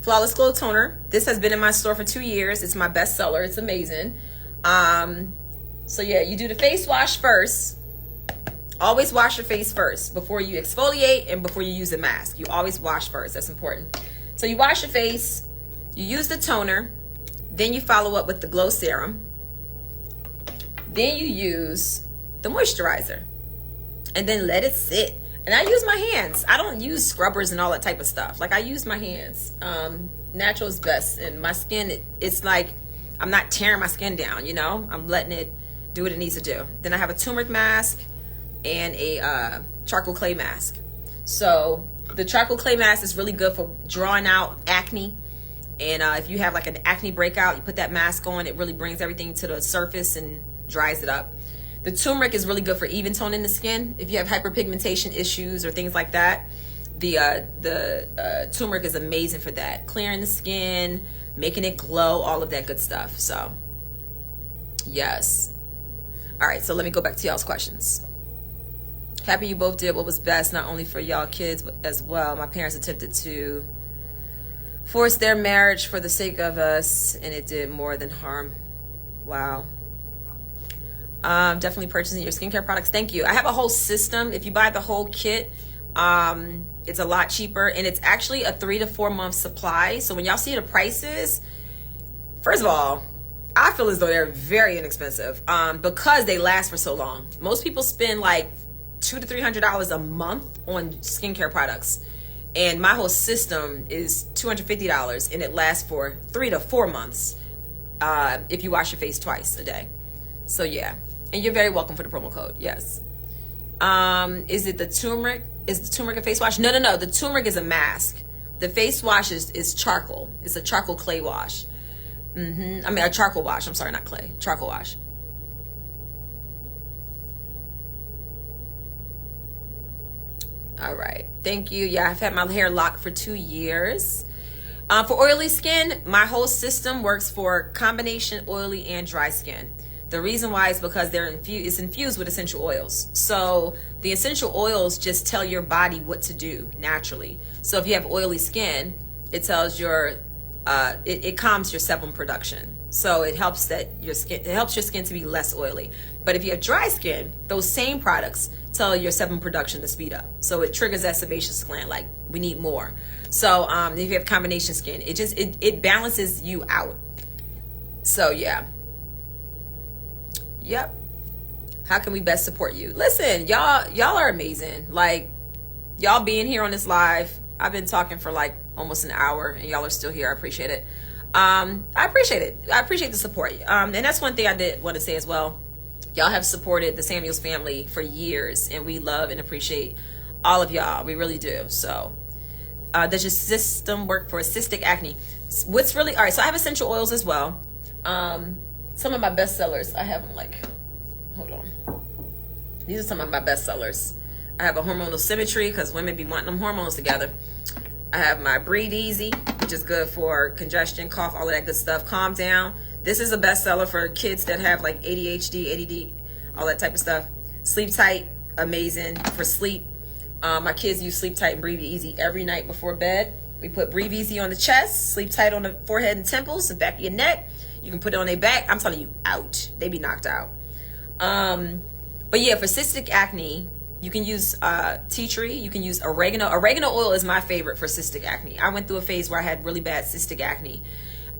Flawless Glow Toner. This has been in my store for 2 years. It's my best seller. It's amazing. So yeah, you do the face wash first. Always wash your face first before you exfoliate and before you use a mask. You always wash first. That's important. So you wash your face, you use the toner, then you follow up with the Glow Serum. Then you use the moisturizer, and then let it sit. And I use my hands. I don't use scrubbers and all that type of stuff. Like, I use my hands. Natural is best. And my skin, it's like I'm not tearing my skin down, you know? I'm letting it do what it needs to do. Then I have a turmeric mask and a charcoal clay mask. So the charcoal clay mask is really good for drawing out acne. And if you have like an acne breakout, you put that mask on, it really brings everything to the surface and dries it up. The turmeric is really good for even toning the skin. If you have hyperpigmentation issues or things like that, the turmeric is amazing for that. Clearing the skin, making it glow, all of that good stuff. So, yes. All right, so let me go back to y'all's questions. Happy you both did what was best, not only for y'all kids, but as well. My parents attempted to force their marriage for the sake of us, and it did more than harm. Wow. Definitely purchasing your skincare products. Thank you. I have a whole system. If you buy the whole kit, it's a lot cheaper, and it's actually a 3 to 4 month supply. So when y'all see the prices, first of all, I feel as though they're very inexpensive because they last for so long. Most people spend like $200 to $300 a month on skincare products, and my whole system is $250, and it lasts for 3 to 4 months if you wash your face twice a day. So yeah, and you're very welcome for the promo code. Yes. Is it the turmeric? Is the turmeric a face wash? No. The turmeric is a mask. The face wash is charcoal. It's a charcoal clay wash. I mean, a charcoal wash. I'm sorry, not clay. Charcoal wash. All right. Thank you. Yeah, I've had my hair locked for 2 years. For oily skin, my whole system works for combination oily and dry skin. The reason why is because it's infused with essential oils. So the essential oils just tell your body what to do naturally. So if you have oily skin, it tells it calms your sebum production. So it helps your skin to be less oily. But if you have dry skin, those same products tell your sebum production to speed up. So it triggers that sebaceous gland, like we need more. So if you have combination skin, it balances you out. So yeah. Yep. How can we best support you? Listen, y'all are amazing. Like, y'all being here on this live, I've been talking for like almost an hour, and y'all are still here. I appreciate it. I appreciate it. I appreciate the support. And that's one thing I did want to say as well. Y'all have supported the Samuels family for years, and we love and appreciate all of y'all. We really do. So, does your system work for cystic acne? What's really, all right, so I have essential oils as well. Some of my best sellers, I have them like, hold on. These are some of my best sellers. I have a hormonal symmetry because women be wanting them hormones together. I have my Breathe Easy, which is good for congestion, cough, all of that good stuff. Calm Down. This is a bestseller for kids that have like ADHD, ADD, all that type of stuff. Sleep Tight, amazing for sleep. My kids use Sleep Tight and Breathe Easy every night before bed. We put Breathe Easy on the chest, Sleep Tight on the forehead and temples, the back of your neck. You can put it on their back. I'm telling you, out. They be knocked out. But yeah, for cystic acne, you can use tea tree. You can use oregano. Oregano oil is my favorite for cystic acne. I went through a phase where I had really bad cystic acne.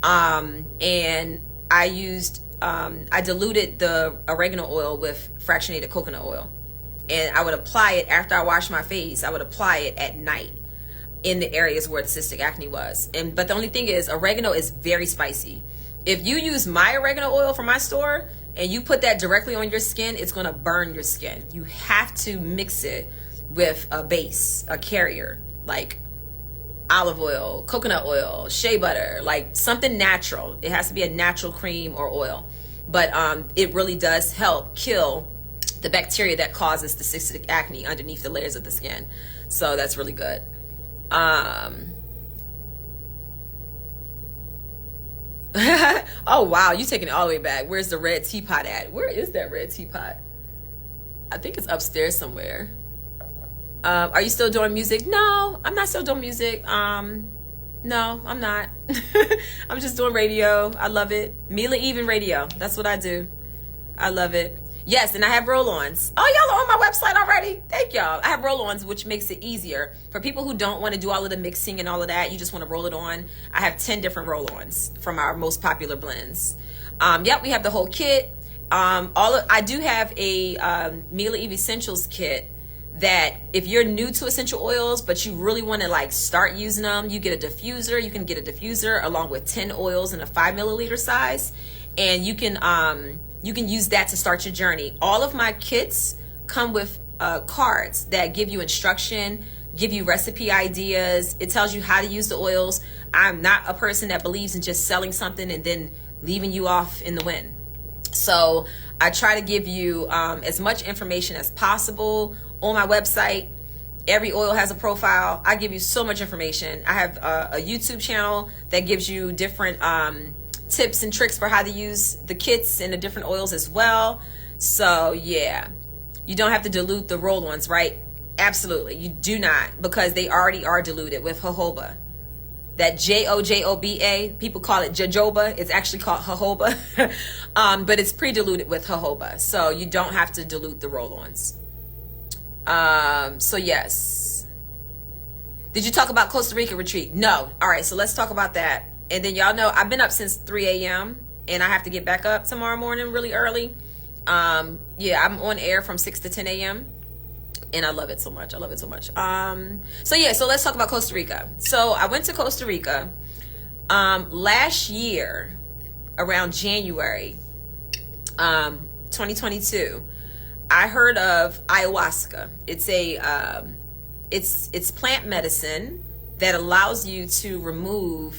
And I diluted the oregano oil with fractionated coconut oil. And I would apply it after I washed my face. I would apply it at night in the areas where the cystic acne was. But the only thing is, oregano is very spicy. If you use my oregano oil from my store and you put that directly on your skin, it's going to burn your skin. You have to mix it with a base, a carrier, like olive oil, coconut oil, shea butter, like something natural. It has to be a natural cream or oil. But it really does help kill the bacteria that causes the cystic acne underneath the layers of the skin. So that's really good. Oh wow, you taking it all the way back. Where's the red teapot at? Where is that red teapot? I think it's upstairs somewhere. Are you still doing music? No, I'm not still doing music. No, I'm not. I'm just doing radio. I love it. Mila Even radio. That's what I do. I love it. Yes, and I have roll-ons. Oh, y'all are on my website already? Thank y'all. I have roll-ons, which makes it easier. For people who don't want to do all of the mixing and all of that, you just want to roll it on. I have 10 different roll-ons from our most popular blends. Yep, we have the whole kit. I do have a Mila Eve Essentials kit that if you're new to essential oils, but you really want to like start using them, you get a diffuser. You can get a diffuser along with 10 oils in a 5 milliliter size. And you can use that to start your journey. All of my kits come with cards that give you instruction, give you recipe ideas. It tells you how to use the oils. I'm not a person that believes in just selling something and then leaving you off in the wind. So I try to give you as much information as possible on my website. Every oil has a profile. I give you so much information. I have a YouTube channel that gives you different tips and tricks for how to use the kits and the different oils as well. So yeah, you don't have to dilute the roll-ons, right? Absolutely, you do not, because they already are diluted with jojoba. That jojoba, people call it jojoba. It's actually called jojoba, but it's pre-diluted with jojoba, so you don't have to dilute the roll-ons. So yes. Did you talk about Costa Rica retreat? No. All right, so let's talk about that. And then y'all know I've been up since 3 a.m. and I have to get back up tomorrow morning really early. Yeah, I'm on air from 6 to 10 a.m. and I love it so much. I love it so much. So yeah, so let's talk about Costa Rica. So I went to Costa Rica last year around January 2022. I heard of ayahuasca. It's a it's plant medicine that allows you to remove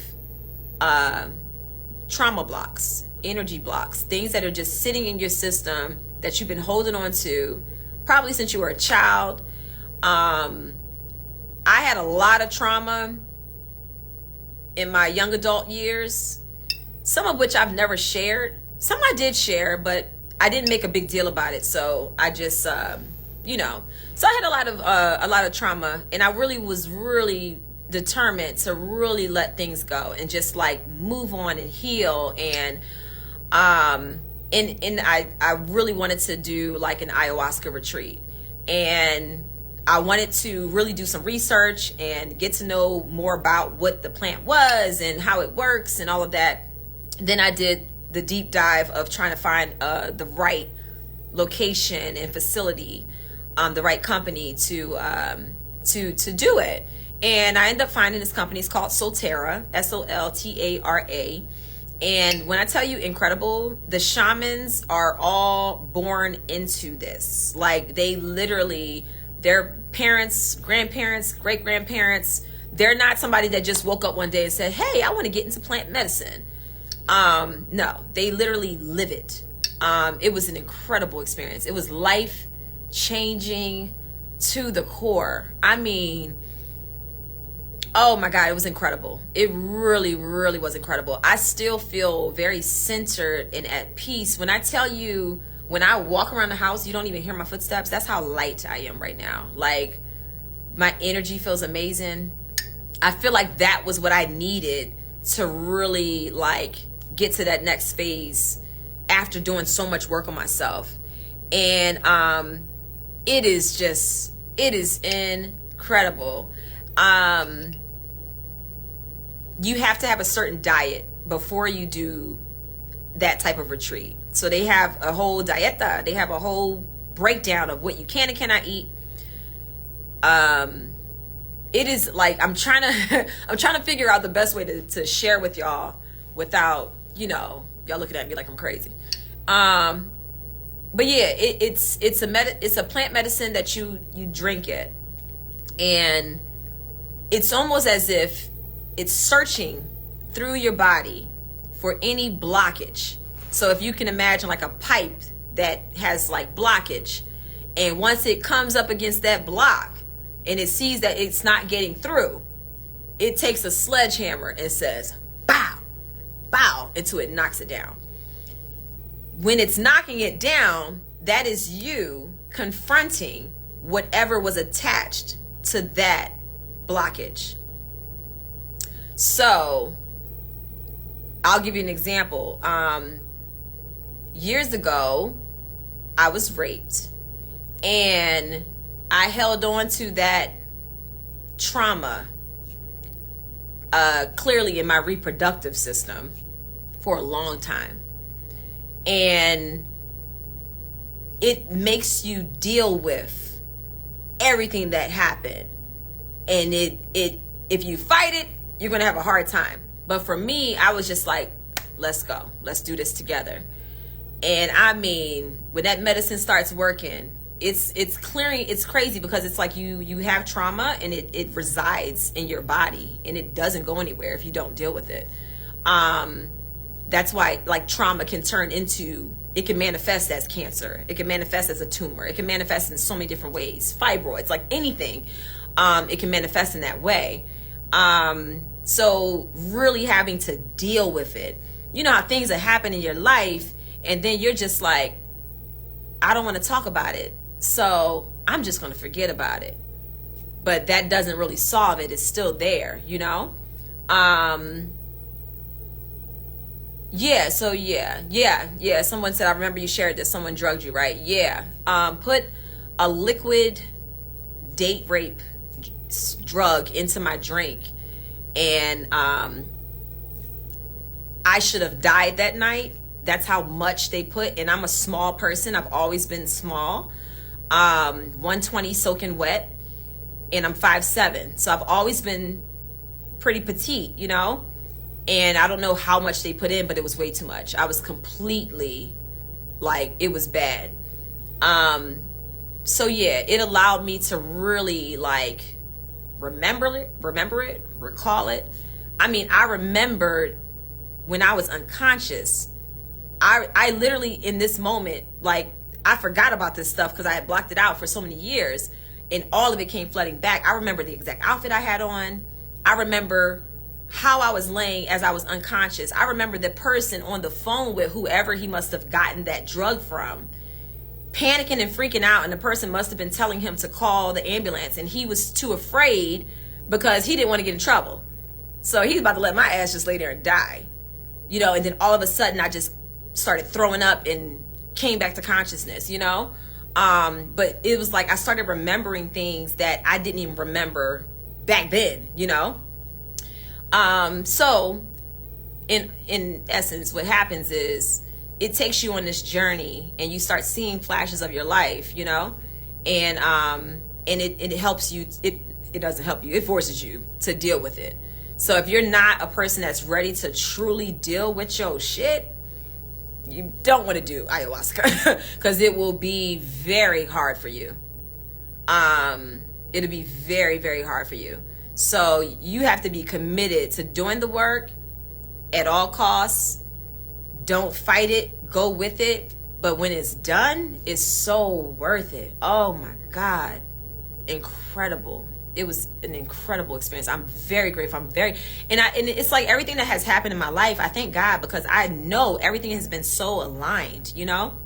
trauma blocks, energy blocks, things that are just sitting in your system that you've been holding on to probably since you were a child. I had a lot of trauma in my young adult years, some of which I've never shared. Some I did share, but I didn't make a big deal about it. So I just, you know, so I had a lot of trauma, and I really was determined to really let things go and just like move on and heal. And I really wanted to do like an ayahuasca retreat, and I wanted to really do some research and get to know more about what the plant was and how it works and all of that. Then I did the deep dive of trying to find the right location and facility, the right company to do it. And I ended up finding this company. It's called Soltara, Soltara. And when I tell you incredible, the shamans are all born into this. Like they literally, their parents, grandparents, great-grandparents, they're not somebody that just woke up one day and said, hey, I want to get into plant medicine. No, they literally live it. It was an incredible experience. It was life-changing to the core. I mean, oh my God, it was incredible. It really, really was incredible. I still feel very centered and at peace. When I tell you, when I walk around the house, you don't even hear my footsteps. That's how light I am right now. Like, my energy feels amazing. I feel like that was what I needed to really like get to that next phase after doing so much work on myself. And it is incredible. You have to have a certain diet before you do that type of retreat. So they have a whole dieta. They have a whole breakdown of what you can and cannot eat. It is like, I'm trying to figure out the best way to share with y'all without, you know, y'all looking at me like I'm crazy. But yeah, it's a plant medicine that you drink it, and it's almost as if it's searching through your body for any blockage. So if you can imagine like a pipe that has like blockage, and once it comes up against that block and it sees that it's not getting through, it takes a sledgehammer and says, bow, bow, until it knocks it down. When it's knocking it down, that is you confronting whatever was attached to that blockage. So I'll give you an example. Years ago, I was raped, and I held on to that trauma clearly in my reproductive system for a long time. And it makes you deal with everything that happened. And if you fight it, you're going to have a hard time. But for me, I was just like, let's go. Let's do this together. And I mean, when that medicine starts working, it's clearing. It's crazy because it's like you have trauma and it resides in your body and it doesn't go anywhere if you don't deal with it. That's why like trauma can turn into, it can manifest as cancer, it can manifest as a tumor, it can manifest in so many different ways, fibroids, like anything. It can manifest in that way. So really having to deal with it. You know how things that happen in your life and then you're just like, I don't want to talk about it, so I'm just going to forget about it. But that doesn't really solve it. It's still there, you know? Yeah, so yeah. Someone said, I remember you shared this. Someone drugged you, right? Yeah. Put a liquid date rape drug into my drink. And I should have died that night. That's how much they put. And I'm a small person. I've always been small. 120 soaking wet. And I'm 5'7". So I've always been pretty petite, you know? And I don't know how much they put in, but it was way too much. I was completely, like, it was bad. So yeah, it allowed me to really, like, remember it, recall it. I mean, I remembered when I was unconscious. I literally, in this moment, like, I forgot about this stuff because I had blocked it out for so many years, and all of it came flooding back. I remember the exact outfit I had on. I remember how I was laying as I was unconscious. I remember the person on the phone with whoever he must have gotten that drug from, panicking and freaking out, and the person must have been telling him to call the ambulance, and he was too afraid because he didn't want to get in trouble. So he's about to let my ass just lay there and die, you know. And then all of a sudden I just started throwing up and came back to consciousness, you know. But it was like I started remembering things that I didn't even remember back then, you know. So in essence, what happens is it takes you on this journey and you start seeing flashes of your life, you know, and it helps you. It doesn't help you. It forces you to deal with it. So if you're not a person that's ready to truly deal with your shit, you don't want to do ayahuasca because it will be very hard for you. It'll be very, very hard for you. So you have to be committed to doing the work at all costs. Don't fight it, go with it. But when it's done, it's so worth it. Oh my God. Incredible. It was an incredible experience. I'm very grateful. And it's like everything that has happened in my life, I thank God, because I know everything has been so aligned, you know.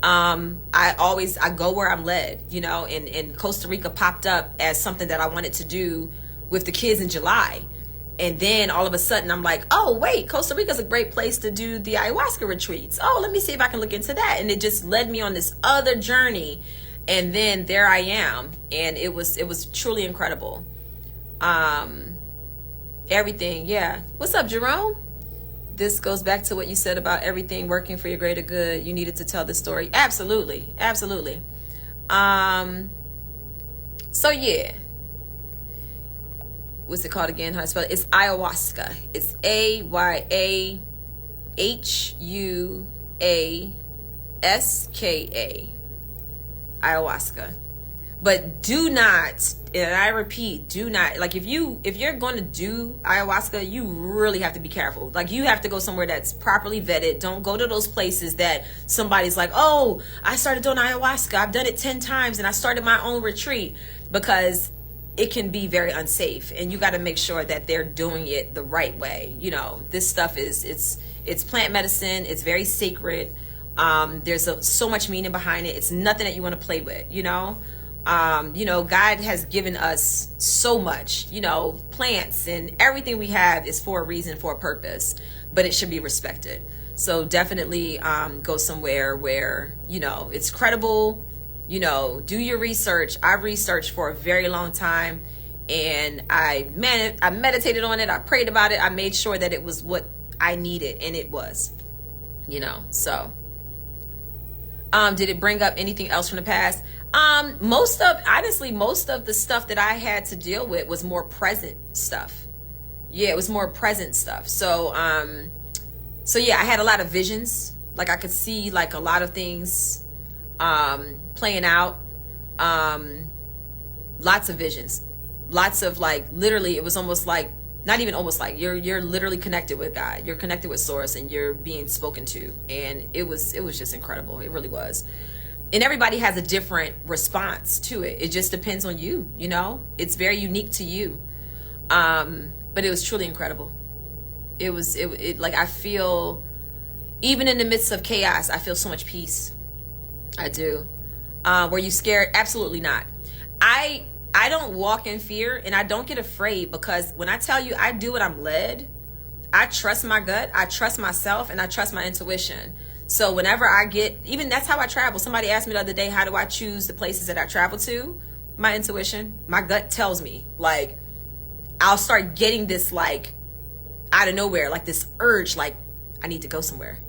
I go where I'm led, you know, and Costa Rica popped up as something that I wanted to do with the kids in July. And then all of a sudden I'm like, oh wait, Costa Rica is a great place to do the ayahuasca retreats. Oh, let me see if I can look into that. And it just led me on this other journey. And then there I am. And it was truly incredible. Everything. Yeah. What's up, Jerome? This goes back to what you said about everything working for your greater good. You needed to tell this story. Absolutely. Absolutely. So yeah. What's it called again? How to spell it? It's ayahuasca. It's AYAHUASKA. Ayahuasca. But do not, and I repeat, do not, like if you're going to do ayahuasca, you really have to be careful. Like you have to go somewhere that's properly vetted. Don't go to those places that somebody's like, oh, I started doing ayahuasca. I've done it 10 times and I started my own retreat, because it can be very unsafe, and you got to make sure that they're doing it the right way. You know, this stuff it's plant medicine. It's very sacred. There's so much meaning behind it. It's nothing that you want to play with, you know. God has given us so much, you know, plants and everything we have is for a reason, for a purpose, but it should be respected. So definitely go somewhere where, you know, it's credible. You know, do your research. I researched for a very long time, and I meditated on it. I prayed about it. I made sure that it was what I needed, and it was, you know. So did it bring up anything else from the past? Most of the stuff that I had to deal with was more present stuff. Yeah, it was more present stuff. So yeah, I had a lot of visions. Like I could see like a lot of things. playing out, lots of visions, lots of like, literally, it was almost like, not even almost like, you're literally connected with God, you're connected with Source, and you're being spoken to, and it was just incredible. It really was. And everybody has a different response to it. It just depends on you, you know? It's very unique to you. But it was truly incredible. It like, I feel, even in the midst of chaos, I feel so much peace. I do. Were you scared? Absolutely not. I don't walk in fear, and I don't get afraid, because when I tell you I do what I'm led, I trust my gut, I trust myself, and I trust my intuition. So whenever I get, even that's how I travel. Somebody asked me the other day, how do I choose the places that I travel to? My intuition, my gut tells me. Like, I'll start getting this, like, out of nowhere, like this urge, like, I need to go somewhere.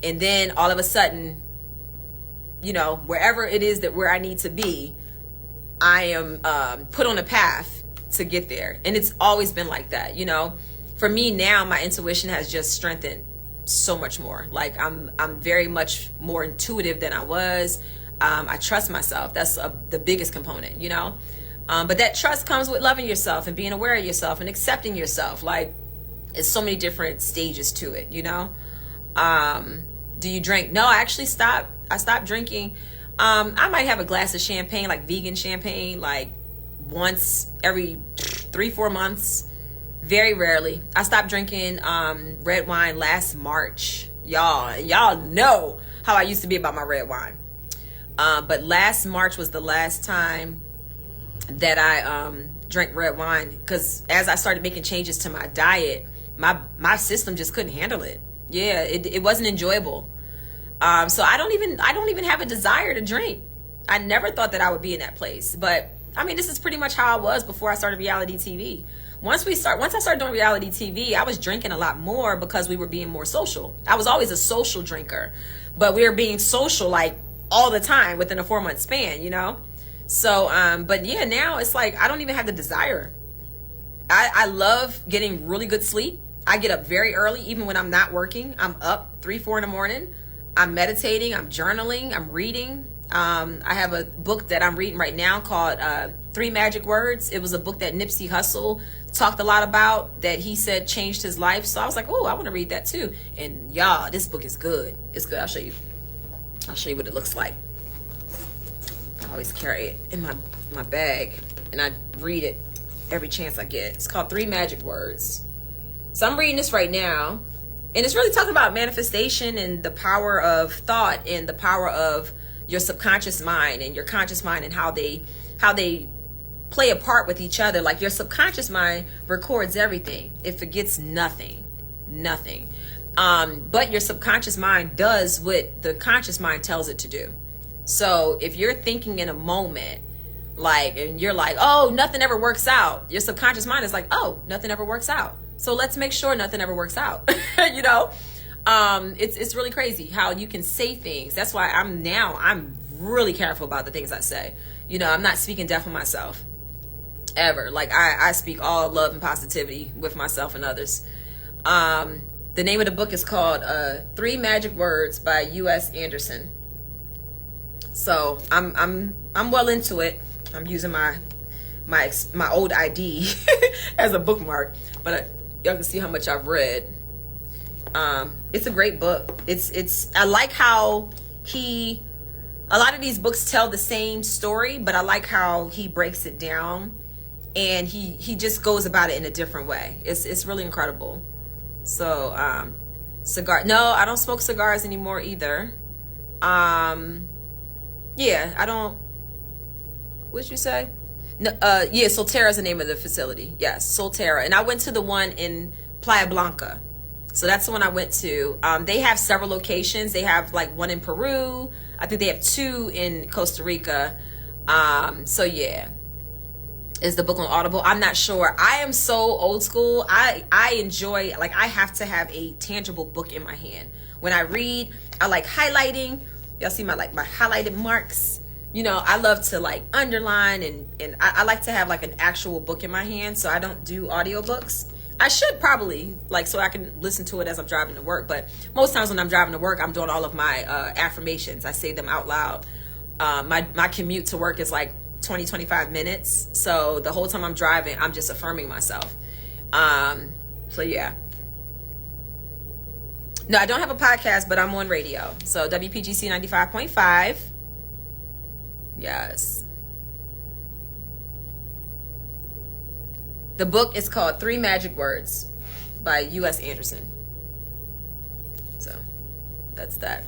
And then all of a sudden, you know, wherever it is that where I need to be, I am put on a path to get there. And it's always been like that, you know. For me now, my intuition has just strengthened so much more. Like, I'm very much more intuitive than I was. I trust myself. That's the biggest component, you know. But that trust comes with loving yourself and being aware of yourself and accepting yourself. Like, it's so many different stages to it, you know. Do you drink? No, I actually stopped. I stopped drinking. I might have a glass of champagne, like vegan champagne, like once every 3-4 months. Very rarely. I stopped drinking red wine last March. Y'all know how I used to be about my red wine. But last March was the last time that I drank red wine, because as I started making changes to my diet, my system just couldn't handle it. Yeah, it wasn't enjoyable. So I don't even have a desire to drink. I never thought that I would be in that place. But I mean, this is pretty much how I was before I started reality TV. Once I started doing reality TV, I was drinking a lot more because we were being more social. I was always a social drinker, but we were being social like all the time within a 4-month span, you know? So, but yeah, now it's like, I don't even have the desire. I love getting really good sleep. I get up very early, even when I'm not working. I'm up 3-4 in the morning. I'm meditating, I'm journaling, I'm reading. I have a book that I'm reading right now called 3 Magic Words. It was a book that Nipsey Hussle talked a lot about, that he said changed his life. So I was like, oh, I want to read that too. And y'all, this book is good. It's good. I'll show you what it looks like. I always carry it in my bag, and I read it every chance I get. It's called 3 Magic Words. So I'm reading this right now, and it's really talking about manifestation and the power of thought and the power of your subconscious mind and your conscious mind, and how they play a part with each other. Like, your subconscious mind records everything. It forgets nothing. But your subconscious mind does what the conscious mind tells it to do. So if you're thinking in a moment, like, and you're like, oh, nothing ever works out, your subconscious mind is like, oh, nothing ever works out. So let's make sure nothing ever works out. You know, it's really crazy how you can say things. That's why I'm really careful about the things I say. You know, I'm not speaking death on myself ever. Like, I speak all love and positivity with myself and others. The name of the book is called 3 Magic Words by U.S. Anderson. So I'm well into it. I'm using my old ID as a bookmark, but y'all can see how much I've read. It's a great book. I like how a lot of these books tell the same story, but I like how he breaks it down, and he just goes about it in a different way. It's really incredible. So, cigar. No, I don't smoke cigars anymore either. Yeah, I don't. What'd you say? No, yeah, Solterra is the name of the facility. Yes, Solterra. And I went to the one in Playa Blanca. So that's the one I went to. They have several locations. They have like one in Peru. I think they have 2 in Costa Rica. So yeah. Is the book on Audible? I'm not sure. I am so old school. I enjoy, like, I have to have a tangible book in my hand. When I read, I like highlighting. Y'all see my highlighted marks. You know, I love to like underline, and I like to have like an actual book in my hand. So I don't do audiobooks. I should probably, like, so I can listen to it as I'm driving to work. But most times when I'm driving to work, I'm doing all of my affirmations. I say them out loud. My commute to work is like 20-25 minutes. So the whole time I'm driving, I'm just affirming myself. So yeah. No, I don't have a podcast, but I'm on radio. So WPGC 95.5. Yes. The book is called 3 Magic Words by U.S. Anderson. So that's that.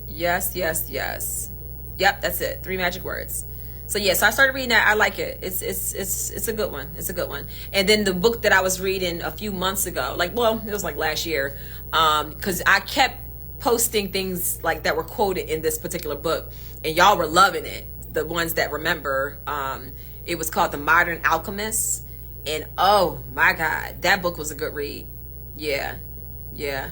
Yes. Yep, that's it. 3 Magic Words. So yeah, so I started reading that. I like it. It's a good one. It's a good one. And then the book that I was reading a few months ago, it was like last year, because I kept posting things like that were quoted in this particular book, and y'all were loving it. The ones that remember, it was called The Modern Alchemist, and oh my God, that book was a good read. Yeah. Did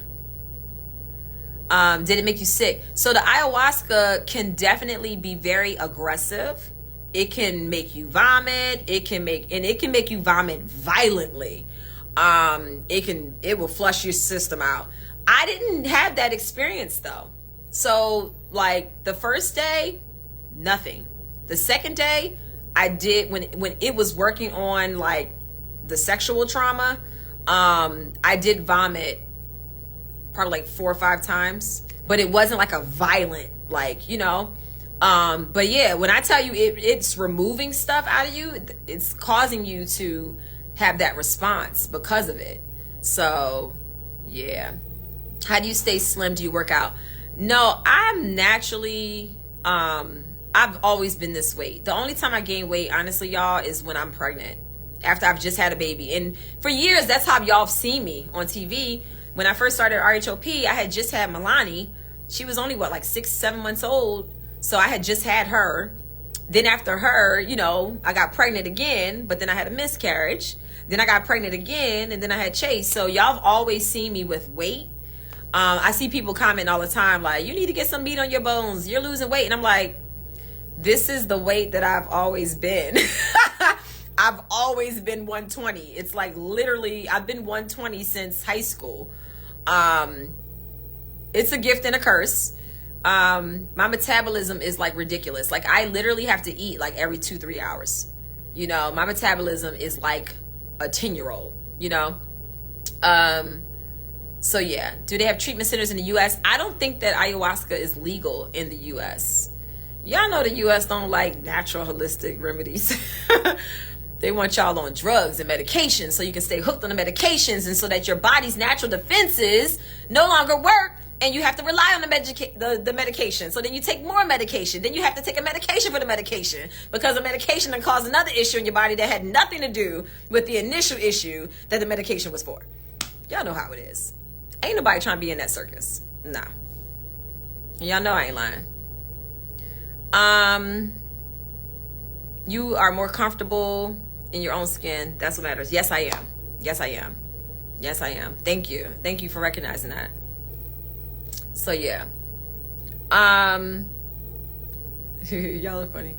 it make you sick? So the ayahuasca can definitely be very aggressive. It can make you vomit. It can make you vomit violently. It will flush your system out. I didn't have that experience though. So like the first day, nothing. The second day, I did when it was working on like the sexual trauma. I did vomit probably like 4 or 5 times, but it wasn't like a violent, but yeah, when I tell you it's removing stuff out of you, it's causing you to have that response because of it. So yeah. How do you stay slim? Do you work out? No, I'm naturally, I've always been this weight. The only time I gain weight, honestly, y'all, is when I'm pregnant, after I've just had a baby. And for years, that's how y'all have seen me on TV. When I first started RHOP, I had just had Milani. She was only, 6-7 months old. So I had just had her. Then after her, I got pregnant again, but then I had a miscarriage. Then I got pregnant again, and then I had Chase. So y'all have always seen me with weight. I see people comment all the time, like, you need to get some meat on your bones. You're losing weight. And I'm like, this is the weight that I've always been. I've always been 120. It's like literally, I've been 120 since high school. It's a gift and a curse. My metabolism is like ridiculous. Like I literally have to eat like every 2-3 hours. My metabolism is like a 10-year-old, So yeah, do they have treatment centers in the U.S.? I don't think that ayahuasca is legal in the U.S. Y'all know the U.S. don't like natural holistic remedies. They want y'all on drugs and medications so you can stay hooked on the medications, and so that your body's natural defenses no longer work and you have to rely on the medication. So then you take more medication. Then you have to take a medication for the medication because the medication can cause another issue in your body that had nothing to do with the initial issue that the medication was for. Y'all know how it is. Ain't nobody trying to be in that circus. Nah. Y'all know I ain't lying. You are more comfortable in your own skin. That's what matters. Yes, I am. Yes, I am. Yes, I am. Thank you. Thank you for recognizing that. So yeah. Y'all are funny.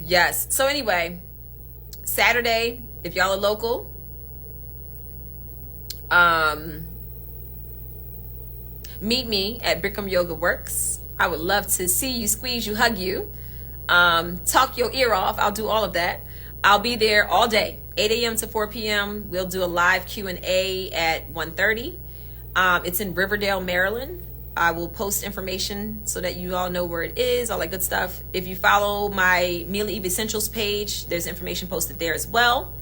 Yes. So anyway, Saturday, if y'all are local, meet me at Bikram Yoga Works. I would love to see you, squeeze you, hug you, talk your ear off. I'll do all of that. I'll be there all day, 8 a.m. to 4 p.m. We'll do a live Q&A at 1:30. It's in Riverdale, Maryland. I will post information so that you all know where it is, all that good stuff. If you follow my Mila Eve Essentials page, there's information posted there as well.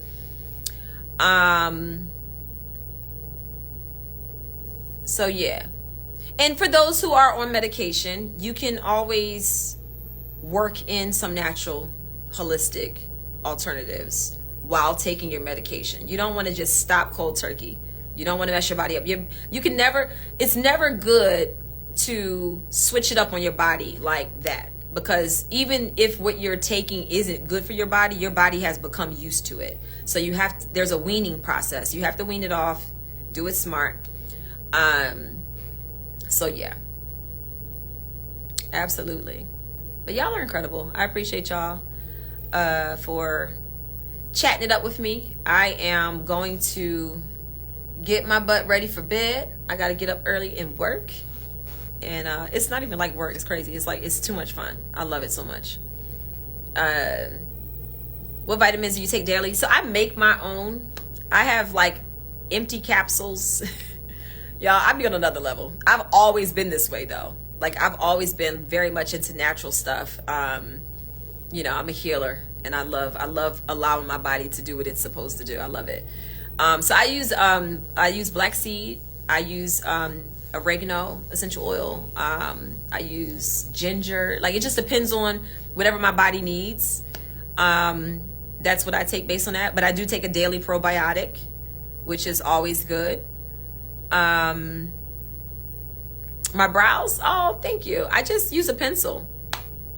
So yeah. And for those who are on medication, you can always work in some natural, holistic alternatives while taking your medication. You don't want to just stop cold turkey. You don't want to mess your body up. You can never, it's never good to switch it up on your body like that, because even if what you're taking isn't good for your body has become used to it. So there's a weaning process. You have to wean it off, do it smart. So yeah, absolutely. But y'all are incredible. I appreciate y'all for chatting it up with me. I am going to get my butt ready for bed. I got to get up early and work. And it's not even like work. It's crazy. It's like, it's too much fun. I love it so much. What vitamins do you take daily? So I make my own. I have like empty capsules. Y'all, I be on another level. I've always been this way though. Like, I've always been very much into natural stuff. You know, I'm a healer, and I love allowing my body to do what it's supposed to do. I love it. So I use black seed. I use oregano essential oil. I use ginger. Like, it just depends on whatever my body needs. That's what I take based on that. But I do take a daily probiotic, which is always good. My brows, oh, thank you. I just use a pencil.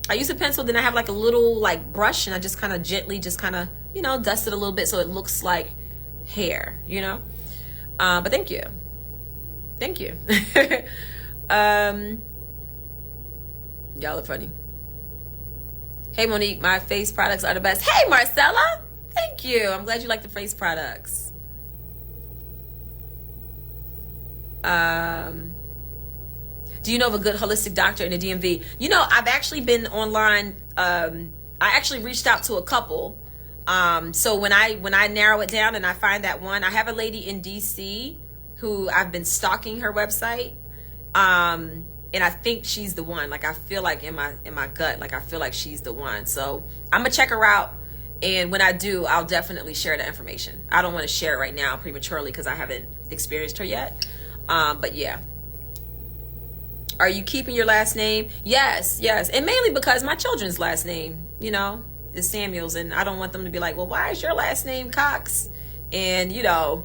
Then I have like a little like brush, and I just kind of gently just kind of, you know, dust it a little bit so it looks like hair, you know. But thank you. Y'all are funny. Hey Monique, my face products are the best. Hey Marcella, thank you. I'm glad you like the face products. Do you know of a good holistic doctor in the DMV? You know, I've actually been online. I actually reached out to a couple. So when I narrow it down and I find that one, I have a lady in DC who I've been stalking her website. And I think she's the one. Like, I feel like in my gut, like I feel like she's the one. So I'm gonna check her out. And when I do, I'll definitely share that information. I don't want to share it right now prematurely because I haven't experienced her yet. But yeah. Are you keeping your last name? Yes. And mainly because my children's last name, you know, is Samuels. And I don't want them to be like, well, why is your last name Cox? And, you know,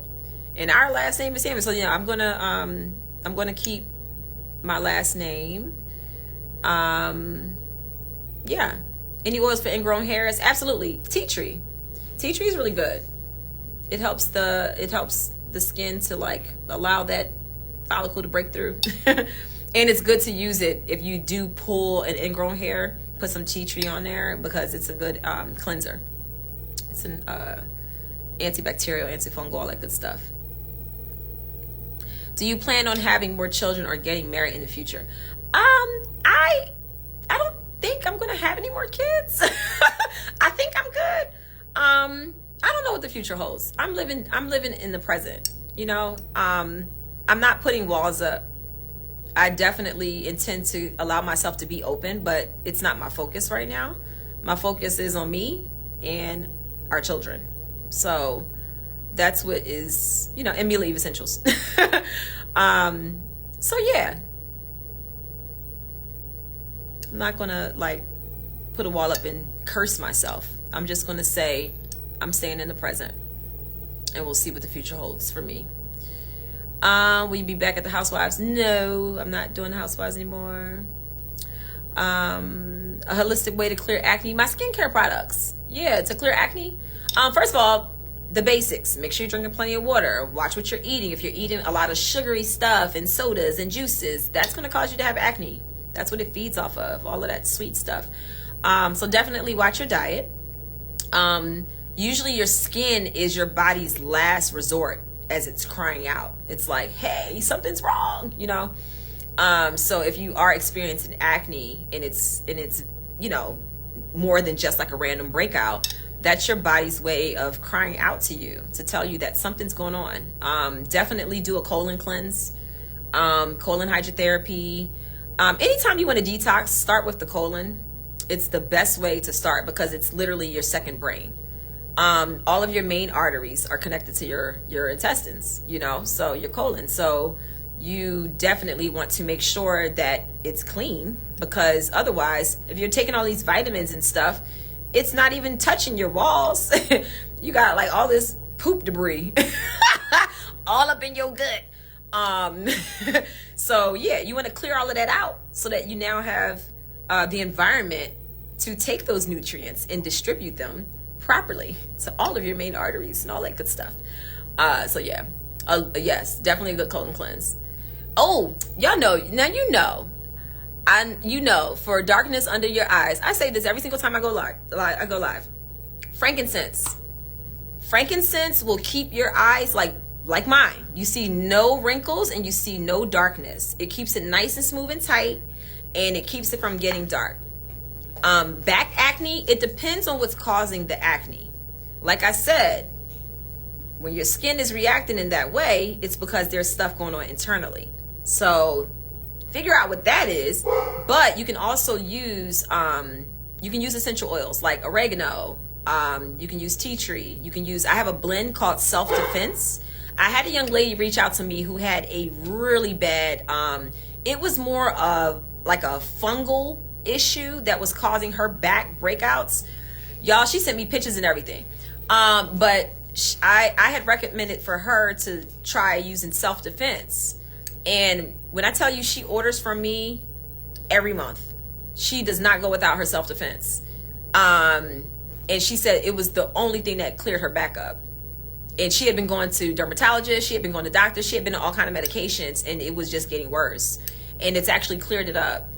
and our last name is Samuel. So, you know, I'm going to keep my last name. Yeah. Any oils for ingrown hairs? Absolutely. Tea tree. Tea tree is really good. It helps the skin to like allow that follicle to break through. And it's good to use it if you do pull an ingrown hair. Put some tea tree on there because it's a good cleanser. It's an antibacterial, antifungal, all that good stuff. Do you plan on having more children or getting married in the future? I don't think I'm gonna have any more kids. I think I'm good. I don't know what the future holds. I'm living in the present. You know, I'm not putting walls up. I definitely intend to allow myself to be open, but it's not my focus right now. My focus is on me and our children. So that's what is, you know, and Mila Eve Essentials. So yeah. I'm not gonna like put a wall up and curse myself. I'm just gonna say I'm staying in the present, and we'll see what the future holds for me. Will you be back at the Housewives? No, I'm not doing the Housewives anymore. A holistic way to clear acne. My skincare products. Yeah, to clear acne. First of all, the basics. Make sure you're drinking plenty of water. Watch what you're eating. If you're eating a lot of sugary stuff and sodas and juices, that's going to cause you to have acne. That's what it feeds off of, all of that sweet stuff. So definitely watch your diet. Usually your skin is your body's last resort as it's crying out. It's like, hey, something's wrong, you know? So if you are experiencing acne and it's, you know, more than just like a random breakout, that's your body's way of crying out to you to tell you that something's going on. Definitely do a colon cleanse, colon hydrotherapy. Anytime you want to detox, start with the colon. It's the best way to start because it's literally your second brain. All of your main arteries are connected to your intestines, you know, so your colon. So you definitely want to make sure that it's clean, because otherwise, if you're taking all these vitamins and stuff, it's not even touching your walls. You got like all this poop debris all up in your gut. So yeah, you want to clear all of that out so that you now have the environment to take those nutrients and distribute them properly to all of your main arteries and all that good stuff. So yeah, yes, definitely a good colon cleanse. Oh, y'all know, now you know, for darkness under your eyes, I say this every single time I go live. Frankincense will keep your eyes like like mine. You see no wrinkles and you see no darkness. It keeps it nice and smooth and tight, and it keeps it from getting dark. Back acne, it depends on what's causing the acne. Like I said, when your skin is reacting in that way, it's because there's stuff going on internally. So figure out what that is. But you can also use essential oils like oregano. You can use tea tree. I have a blend called Self-Defense. I had a young lady reach out to me who had a really bad, it was more of like a fungal issue that was causing her back breakouts. Y'all, she sent me pictures and everything. But I had recommended for her to try using Self-Defense. And when I tell you she orders from me every month, she does not go without her Self-Defense. And she said it was the only thing that cleared her back up. And she had been going to dermatologists, she had been going to doctors, she had been on all kind of medications, and it was just getting worse. And it's actually cleared it up.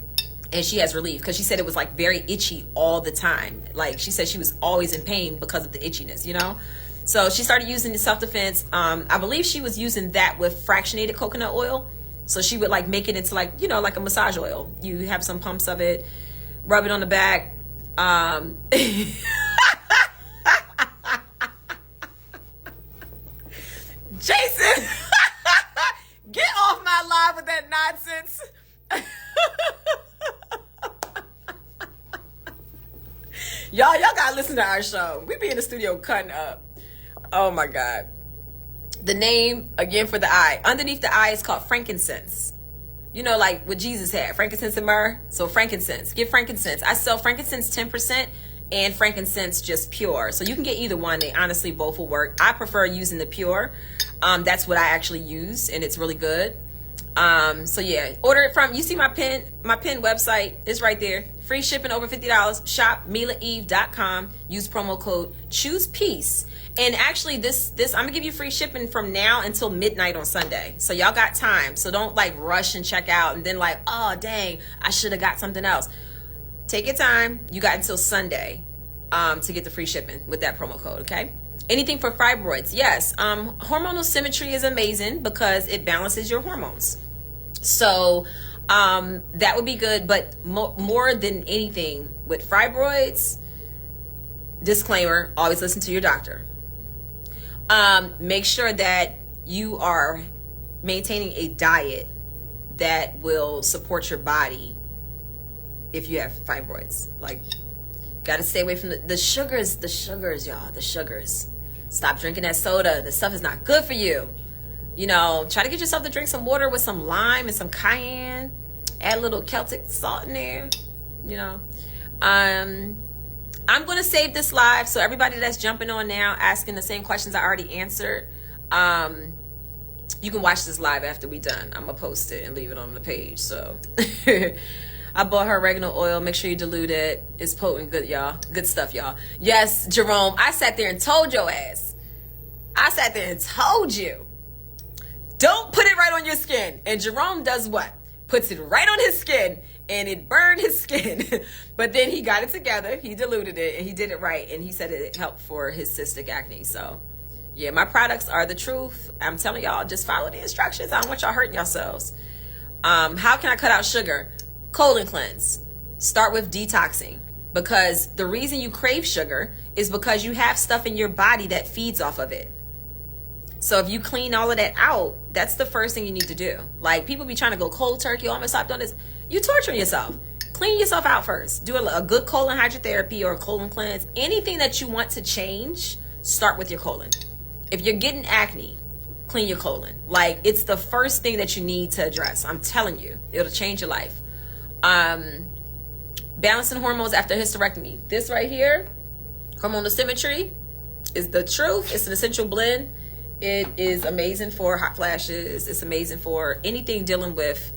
And she has relief, because she said it was like very itchy all the time. Like she said she was always in pain because of the itchiness, you know? So she started using the Self-Defense. I believe she was using that with fractionated coconut oil. So she would like make it into like, you know, like a massage oil. You have some pumps of it, rub it on the back. Jason, get off my live with that nonsense. Y'all gotta listen to our show. We be in the studio cutting up. Oh my God. The name again for the eye. Underneath the eye is called frankincense. You know, like what Jesus had, frankincense and myrrh. So frankincense, get frankincense. I sell frankincense 10% and frankincense just pure. So you can get either one. They honestly both will work. I prefer using the pure. That's what I actually use, and it's really good. So yeah, order it from, you see my pin website is right there. Free shipping over $50. Shop MilaEve.com. Use promo code Choose Peace. And actually this I'm gonna give you free shipping from now until midnight on Sunday. So y'all got time. So don't like rush and check out and then like, oh dang, I should have got something else. Take your time. You got until Sunday to get the free shipping with that promo code, okay? Anything for fibroids, yes. Hormonal symmetry is amazing because it balances your hormones. So that would be good, but more than anything with fibroids, disclaimer, always listen to your doctor. Make sure that you are maintaining a diet that will support your body if you have fibroids. Like, got to stay away from the sugars, y'all, the sugars. Stop drinking that soda. The stuff is not good for you. You know, try to get yourself to drink some water with some lime and some cayenne. Add a little Celtic salt in there, you know. I'm going to save this live, so everybody that's jumping on now asking the same questions I already answered, you can watch this live after we done. I'm going to post it and leave it on the page. So I bought her oregano oil. Make sure you dilute it. It's potent, good, y'all. Good stuff, y'all. Yes, Jerome, I sat there and told your ass. I sat there and told you. Don't put it right on your skin. And Jerome does what? Puts it right on his skin, and it burned his skin. But then he got it together. He diluted it, and he did it right. And he said it helped for his cystic acne. So, yeah, my products are the truth. I'm telling y'all, just follow the instructions. I don't want y'all hurting yourselves. How can I cut out sugar? Colon cleanse. Start with detoxing. Because the reason you crave sugar is because you have stuff in your body that feeds off of it. So if you clean all of that out, that's the first thing you need to do. Like, people be trying to go cold turkey, oh, I'm gonna stop doing this. You torturing yourself. Clean yourself out first. Do a good colon hydrotherapy or a colon cleanse. Anything that you want to change, start with your colon. If you're getting acne, clean your colon. Like, it's the first thing that you need to address. I'm telling you, it'll change your life. Balancing hormones after hysterectomy. This right here, hormonal symmetry, is the truth. It's an essential blend. It is amazing for hot flashes. It's amazing for anything dealing with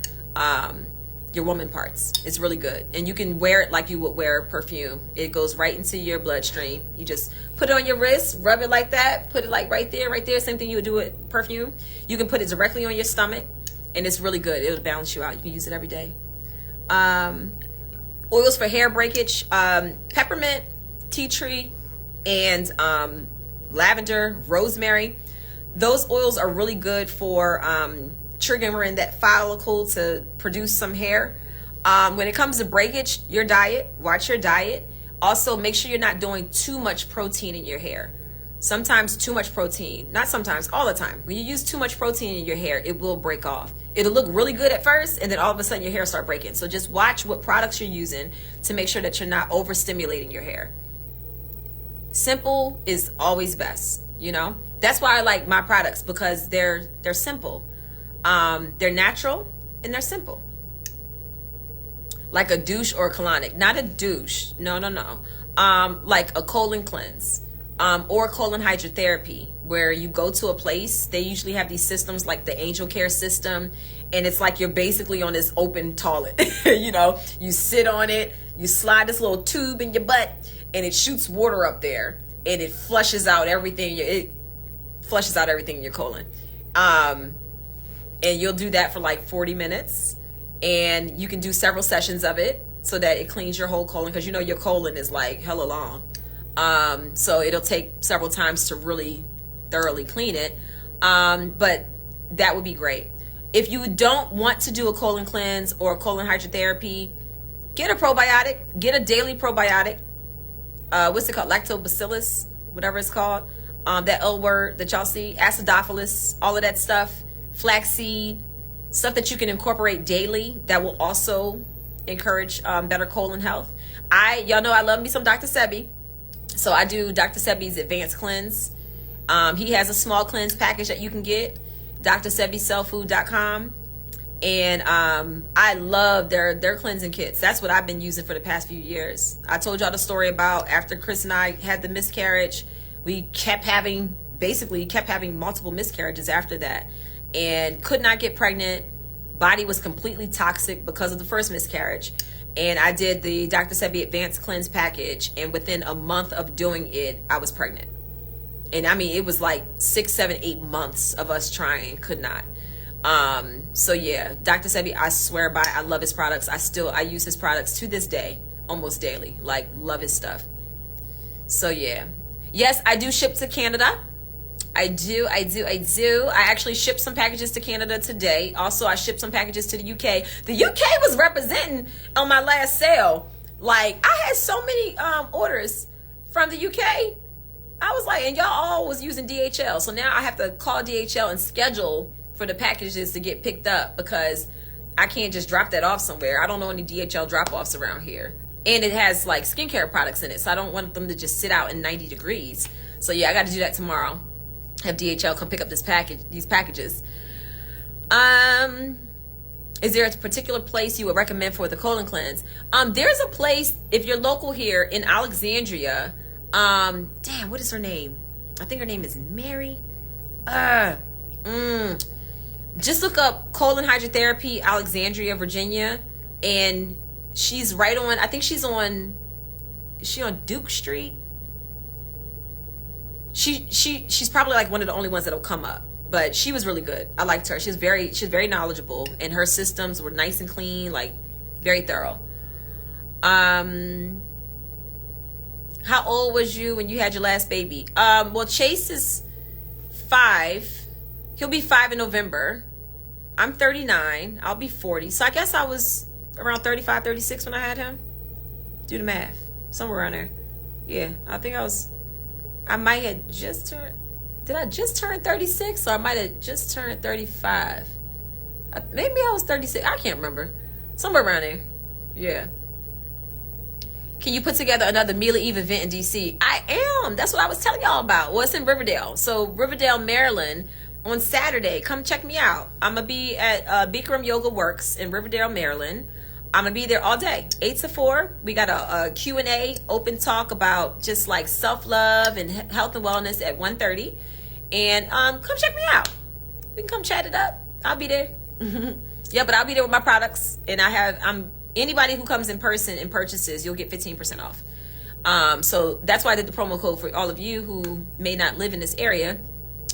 your woman parts. It's really good. And you can wear it like you would wear perfume. It goes right into your bloodstream. You just put it on your wrist, rub it like that, put it like right there. Same thing you would do with perfume. You can put it directly on your stomach, and it's really good. It'll balance you out. You can use it every day. Oils for hair breakage, peppermint, tea tree, and lavender, rosemary. Those oils are really good for triggering that follicle to produce some hair. When it comes to breakage, your diet, watch your diet. Also, make sure you're not doing too much protein in your hair. Sometimes too much protein, not sometimes, all the time. When you use too much protein in your hair, it will break off. It'll look really good at first, and then all of a sudden your hair start breaking. So just watch what products you're using to make sure that you're not overstimulating your hair. Simple is always best, you know? That's why I like my products, because they're simple. They're natural and they're simple. Like a douche or a colonic. Not a douche. No. Like a colon cleanse. Or colon hydrotherapy, where you go to a place. They usually have these systems like the Angel Care system, and it's like you're basically on this open toilet. You know, you sit on it, you slide this little tube in your butt, and it shoots water up there, and it flushes out everything. It flushes out everything in your colon. And you'll do that for like 40 minutes, and you can do several sessions of it so that it cleans your whole colon, because you know your colon is like hella long. So it'll take several times to really thoroughly clean it. But that would be great. If you don't want to do a colon cleanse or a colon hydrotherapy, get a probiotic, get a daily probiotic. What's it called? Lactobacillus, whatever it's called. That L word that y'all see, acidophilus, all of that stuff, flaxseed, stuff that you can incorporate daily that will also encourage better colon health. Y'all know I love me some Dr. Sebi. So I do Dr. Sebi's Advanced Cleanse. He has a small cleanse package that you can get, drsebicellfood.com. And I love their cleansing kits. That's what I've been using for the past few years. I told y'all the story about after Chris and I had the miscarriage, we kept having multiple miscarriages after that, and could not get pregnant. Body was completely toxic because of the first miscarriage. And I did the Dr. Sebi Advanced Cleanse package, and within a month of doing it, I was pregnant. And I mean, it was like 6, 7, 8 months of us trying, could not. So yeah, Dr. Sebi, I swear by, I love his products. I use his products to this day, almost daily. Like, love his stuff. So yeah. Yes, I do ship to Canada. I do. I actually shipped some packages to Canada today. Also, I shipped some packages to the UK. The UK was representing on my last sale. Like, I had so many orders from the UK. I was like, and y'all all was using DHL. So now I have to call DHL and schedule for the packages to get picked up, because I can't just drop that off somewhere. I don't know any DHL drop-offs around here. And it has like skincare products in it, so I don't want them to just sit out in 90 degrees. So yeah, I got to do that tomorrow. Have DHL come pick up these packages. Is there a particular place you would recommend for the colon cleanse? There's a place, if you're local here in Alexandria. What is her name? I think her name is Mary. Just look up colon hydrotherapy, Alexandria, Virginia, and she's right on. I think is she on Duke Street? She's probably like one of the only ones that'll come up, but she was really good. I liked her. She's very knowledgeable, and her systems were nice and clean, like very thorough. How old was you when you had your last baby? Well, Chase is 5. He'll be 5 in November. I'm 39. I'll be 40. So I guess I was around 35, 36 when I had him. Do the math. Somewhere around there. Yeah, I think I might have just turned, did I just turn 36? Or I might have just turned 35. Maybe I was 36. I can't remember. Somewhere around there. Yeah. Can you put together another Mila Eve event in DC? I am. That's what I was telling y'all about. Well, it's in Riverdale. So Riverdale, Maryland, on Saturday. Come check me out. I'm going to be at Bikram Yoga Works in Riverdale, Maryland. I'm going to be there all day, 8 to 4. We got a Q&A, open talk about just like self-love and health and wellness at 1:30. And come check me out. We can come chat it up. I'll be there. Yeah, but I'll be there with my products. And anybody who comes in person and purchases, you'll get 15% off. So that's why I did the promo code for all of you who may not live in this area.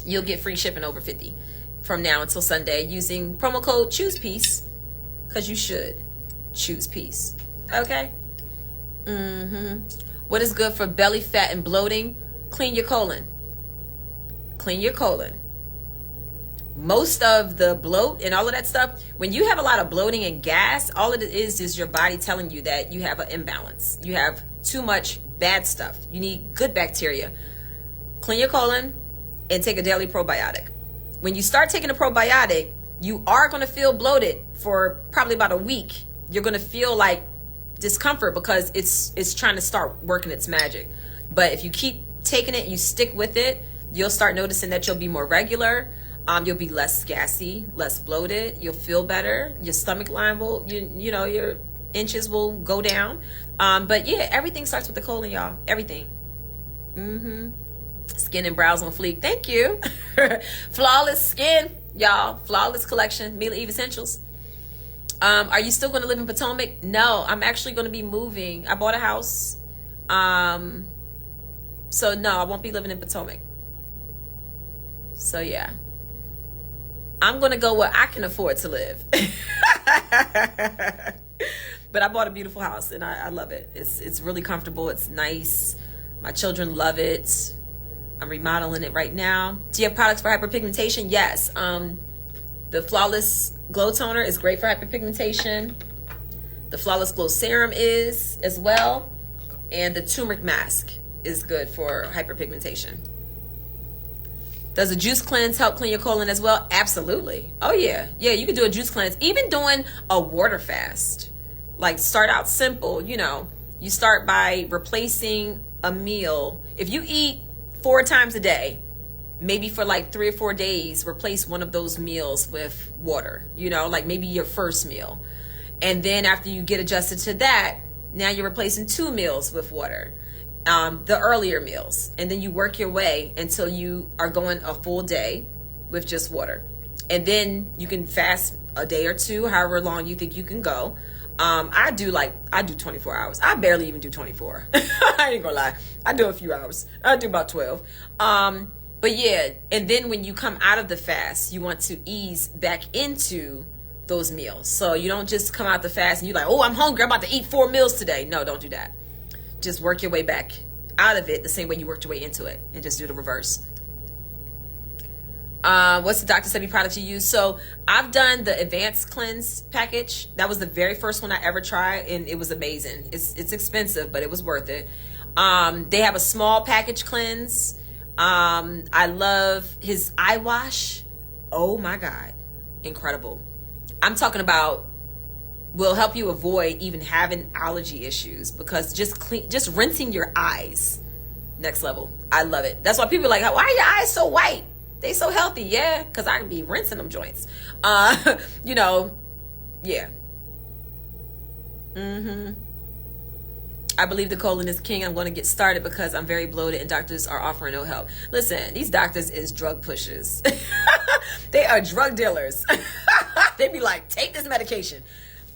You'll get free shipping over 50 from now until Sunday using promo code ChoosePeace, because you should choose peace. Okay. What is good for belly fat and bloating? Clean your colon. Clean your colon. most of the bloat and all of that stuff, when you have a lot of bloating and gas, all it is your body telling you that you have an imbalance. You have too much bad stuff. You need good bacteria. Clean your colon and take a daily probiotic. When you start taking a probiotic, you are going to feel bloated for probably about a week. You're going to feel like discomfort because it's trying to start working its magic. But if you keep taking it, you stick with it, you'll start noticing that you'll be more regular. You'll be less gassy, less bloated. You'll feel better. Your stomach line will, you know, your inches will go down. But yeah, everything starts with the colon, y'all. Everything. Skin and brows on fleek. Thank you. Flawless skin, y'all. Flawless collection. Mila Eve Essentials. Are you still going to live in Potomac? No, I'm actually going to be moving. I bought a house. So no, I won't be living in Potomac. So yeah. I'm going to go where I can afford to live. But I bought a beautiful house and I love it. It's really comfortable. It's nice. My children love it. I'm remodeling it right now. Do you have products for hyperpigmentation? Yes. The Flawless Glow Toner is great for hyperpigmentation. The Flawless Glow Serum is as well. And the Turmeric Mask is good for hyperpigmentation. Does a juice cleanse help clean your colon as well? Absolutely. Oh yeah. Yeah, you can do a juice cleanse. Even doing a water fast. Like start out simple, you know. You start by replacing a meal. If you eat 4 times a day, maybe for like 3 or 4 days, replace one of those meals with water, you know, like maybe your first meal. And then after you get adjusted to that, now you're replacing 2 meals with water. The earlier meals, and then you work your way until you are going a full day with just water, and then you can fast a day or 2, however long you think you can go. I do 24 hours. I barely even do 24. I ain't gonna lie, I do a few hours. I do about 12. But yeah, and then when you come out of the fast, you want to ease back into those meals. So you don't just come out the fast and you're like, oh, I'm hungry, I'm about to eat 4 meals today. No, don't do that. Just work your way back out of it the same way you worked your way into it, and just do the reverse. What's the Dr. Sebi product you use? So I've done the Advanced Cleanse package. That was the very first one I ever tried, and it was amazing. It's expensive, but it was worth it. They have a small package cleanse. I love his eye wash. Oh my God, incredible. I'm talking about will help you avoid even having allergy issues, because just rinsing your eyes, next level. I love it. That's why people are like, why are your eyes so white? They so healthy. Yeah, because I can be rinsing them joints. You know, yeah. I believe the colon is king. I'm going to get started because I'm very bloated and doctors are offering no help. Listen, these doctors is drug pushers. They are drug dealers. They be like, take this medication.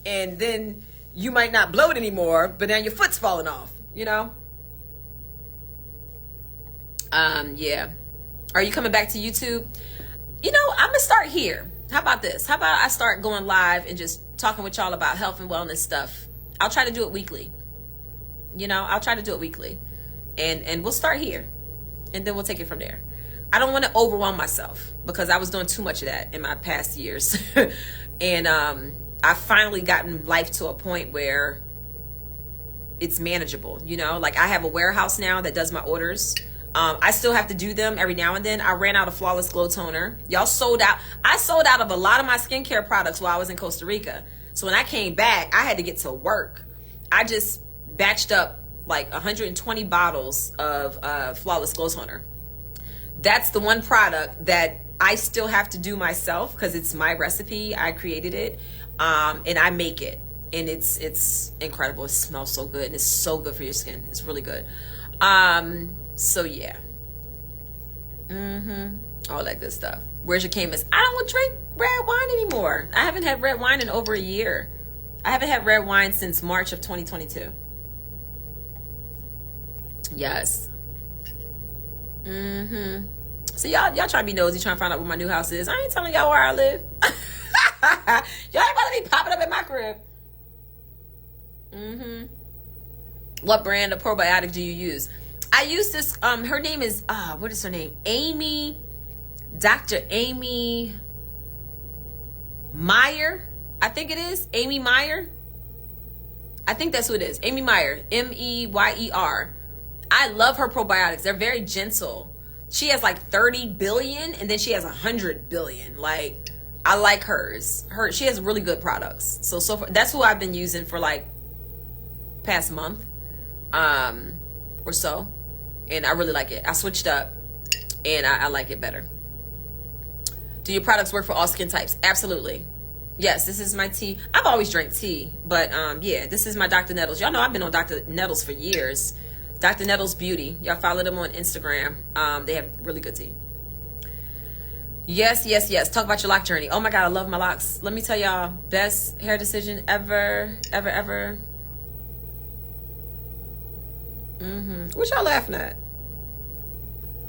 And then you might not bloat anymore, but now your foot's falling off, you know? Yeah. Are you coming back to YouTube? You know, I'm going to start here. How about this? How about I start going live and just talking with y'all about health and wellness stuff? I'll try to do it weekly. You know, I'll try to do it weekly. And we'll start here. And then we'll take it from there. I don't want to overwhelm myself because I was doing too much of that in my past years. And I've finally gotten life to a point where it's manageable. You know, like I have a warehouse now that does my orders. I still have to do them every now and then. I ran out of Flawless Glow Toner. Y'all sold out. I sold out of a lot of my skincare products while I was in Costa Rica. So when I came back, I had to get to work. I just batched up like 120 bottles of Flawless Glow Toner. That's the one product that I still have to do myself because it's my recipe. I created it, and I make it. And it's incredible. It smells so good, and it's so good for your skin. It's really good. So yeah. All that good stuff. Where's your Camus? I don't want to drink red wine anymore. I haven't had red wine in over a year. I haven't had red wine since March of 2022. Yes. So y'all trying to be nosy, trying to find out where my new house is. I ain't telling y'all where I live. Y'all ain't about to be popping up in my crib. What brand of probiotic do you use? I use this, her name is, what is her name? Amy, Dr. Amy, Meyer, I think it is. Amy Meyer. I think that's who it is. Amy Meyer. Meyer. I love her probiotics. They're very gentle. She has like 30 billion and then she has 100 billion. Like, I like hers. She has really good products. So far, that's who I've been using for like past month or so. And I really like it. I switched up and I like it better. Do your products work for all skin types? Absolutely. Yes, this is my tea. I've always drank tea, but yeah, this is my Dr. Nettles. Y'all know I've been on Dr. Nettles for years. Dr. Nettles Beauty. Y'all follow them on Instagram. They have really good tea. Yes. Talk about your lock journey. Oh my God, I love my locks. Let me tell y'all, best hair decision ever. What y'all laughing at?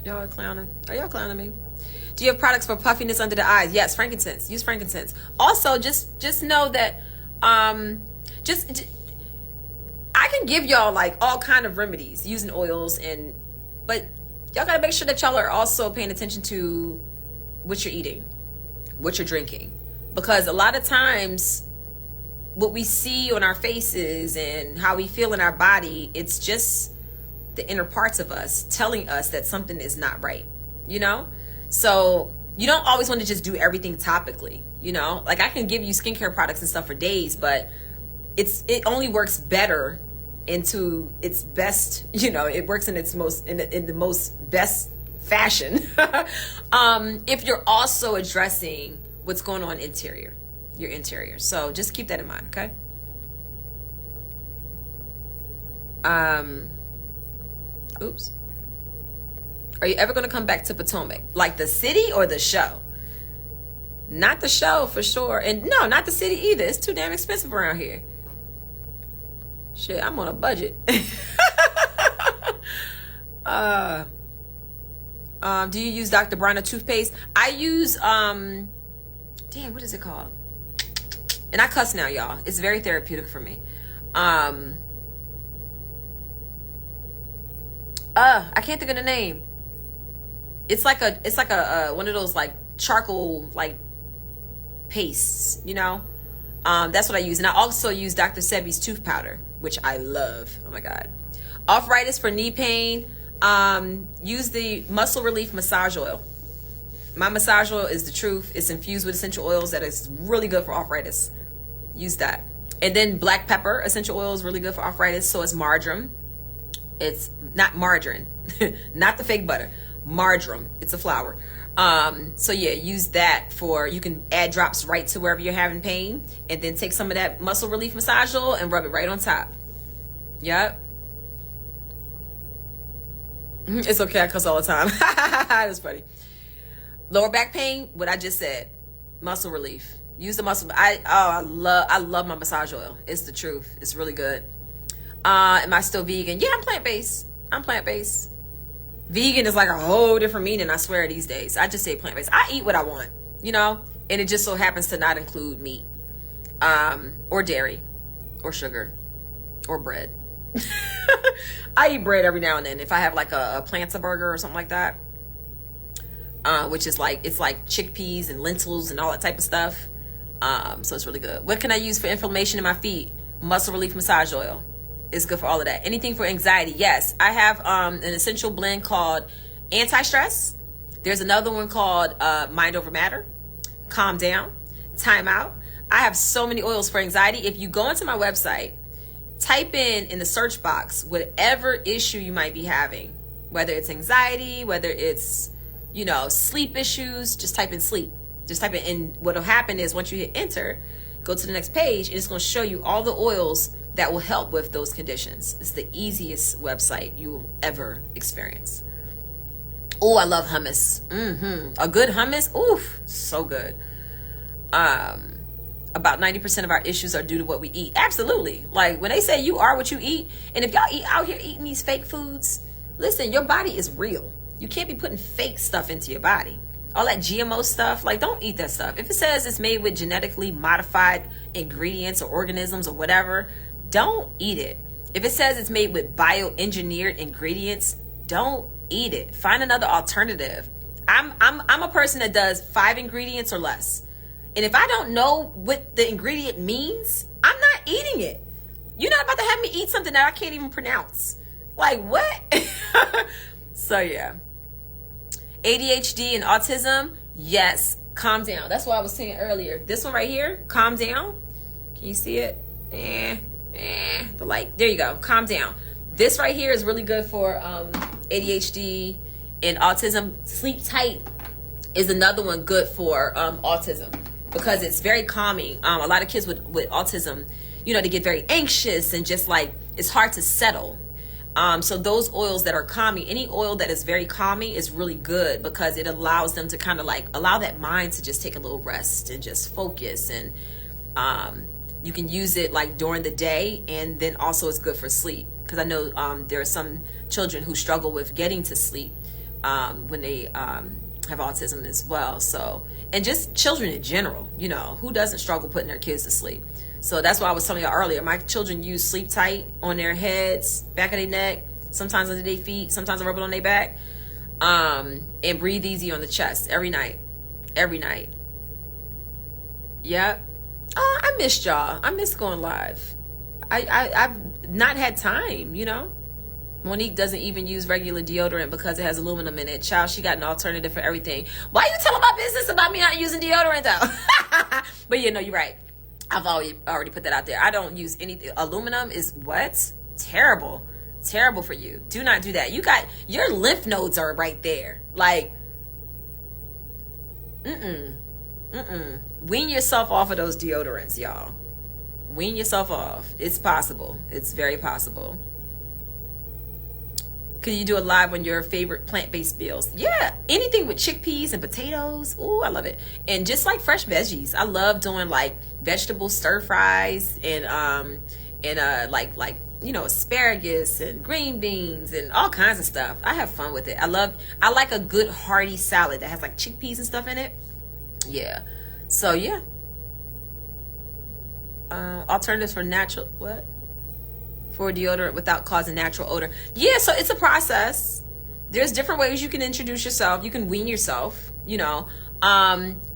Y'all are clowning. Are y'all clowning me? Do you have products for puffiness under the eyes? Yes, frankincense. Use frankincense. Also, just know that I can give y'all like all kind of remedies using oils, but y'all gotta make sure that y'all are also paying attention to what you're eating, what you're drinking, because a lot of times what we see on our faces and how we feel in our body, it's just the inner parts of us telling us that something is not right, So you don't always want to just do everything topically, Like I can give you skincare products and stuff for days, but it only works better into its best, it works in its most in the most best fashion if you're also addressing what's going on your interior. So just keep that in mind, okay? Oops. Are you ever going to come back to Potomac? Like the city or the show? Not the show for sure. And no, not the city either. It's too damn expensive around here. Shit, I'm on a budget. Do you use Dr. Bronner toothpaste? I use, what is it called? And I cuss now, y'all. It's very therapeutic for me. I can't think of the name. It's like a one of those like charcoal like pastes, That's what I use. And I also use Dr. Sebi's tooth powder, which I love. Oh my God. Arthritis for knee pain. Use the Muscle Relief Massage Oil. My massage oil is the truth. It's infused with essential oils that is really good for arthritis. Use that. And then black pepper essential oil is really good for arthritis. So is marjoram. It's not margarine, not the fake butter. Marjoram. It's a flower. So yeah, use that you can add drops right to wherever you're having pain, and then take some of that Muscle Relief Massage Oil and rub it right on top. Yep. It's okay, I cuss all the time. That's funny. Lower back pain, what I just said. Muscle relief. Use the muscle. I love my massage oil. It's the truth. It's really good. Am I still vegan? Yeah, I'm plant-based. Vegan is like a whole different meaning, I swear, these days. I just say plant-based. I eat what I want, and it just so happens to not include meat, or dairy, or sugar, or bread. I eat bread every now and then if I have like a Planta burger or something like that, which is like, it's like chickpeas and lentils and all that type of stuff. So it's really good. What can I use for inflammation in my feet? Muscle Relief Massage Oil. It's good for all of that. Anything for anxiety? Yes. I have an essential blend called Anti-Stress. There's another one called Mind Over Matter, Calm Down, Time Out. I have so many oils for anxiety. If you go into my website, type in the search box whatever issue you might be having, whether it's anxiety, whether it's, sleep issues, just type in sleep. Just type it in. What'll happen is once you hit enter, go to the next page, and it's going to show you all the oils that will help with those conditions. It's the easiest website you will ever experience. Oh, I love hummus. A good hummus. Oof, so good. About 90% of our issues are due to what we eat. Absolutely. Like when they say you are what you eat, and if y'all out here eating these fake foods, listen, your body is real. You can't be putting fake stuff into your body. All that GMO stuff, like don't eat that stuff. If it says it's made with genetically modified ingredients or organisms or whatever, don't eat it. If it says it's made with bioengineered ingredients, don't eat it. Find another alternative. I'm a person that does 5 ingredients or less. And if I don't know what the ingredient means, I'm not eating it. You're not about to have me eat something that I can't even pronounce. Like, what? So, yeah. ADHD and autism, yes, calm down. That's what I was saying earlier. This one right here, calm down. Can you see it? The light. There you go. Calm down. This right here is really good for ADHD and autism. Sleep Tight is another one good for autism because it's very calming. A lot of kids with autism, you know, they get very anxious and just like it's hard to settle. So those oils that are calming, any oil that is very calming is really good because it allows them to kind of like allow that mind to just take a little rest and just focus. And you can use it like during the day, and then also it's good for sleep because I know there are some children who struggle with getting to sleep when they have autism as well. So, and just children in general, you know, who doesn't struggle putting their kids to sleep? So that's why I was telling you earlier, my children use Sleep Tight on their heads, back of their neck, sometimes under their feet, sometimes I rub it on their back, and Breathe Easy on the chest every night. Yep. Oh, I missed y'all. I miss going live. I've not had time, you know. Monique doesn't even use regular deodorant because it has aluminum in it. Child, she got an alternative for everything. Why you telling my business about me not using deodorant though? But you know, you're right. I've already put that out there. I don't use anything. Aluminum is what? Terrible for you. Do not do that. You got your lymph nodes are right there. Like, wean yourself off of those deodorants, y'all. Wean yourself off. It's possible. It's very possible. Could you do a live on your favorite plant-based meals? Yeah, anything with chickpeas and potatoes. Ooh, I love it. And just like fresh veggies. I love doing like vegetable stir fries and like you know, asparagus and green beans and all kinds of stuff. I have fun with it. I like a good hearty salad that has like chickpeas and stuff in it. Yeah. So yeah. Alternatives for natural what? For deodorant without causing natural odor. Yeah, so it's a process. There's different ways you can introduce yourself. You can wean yourself, you know.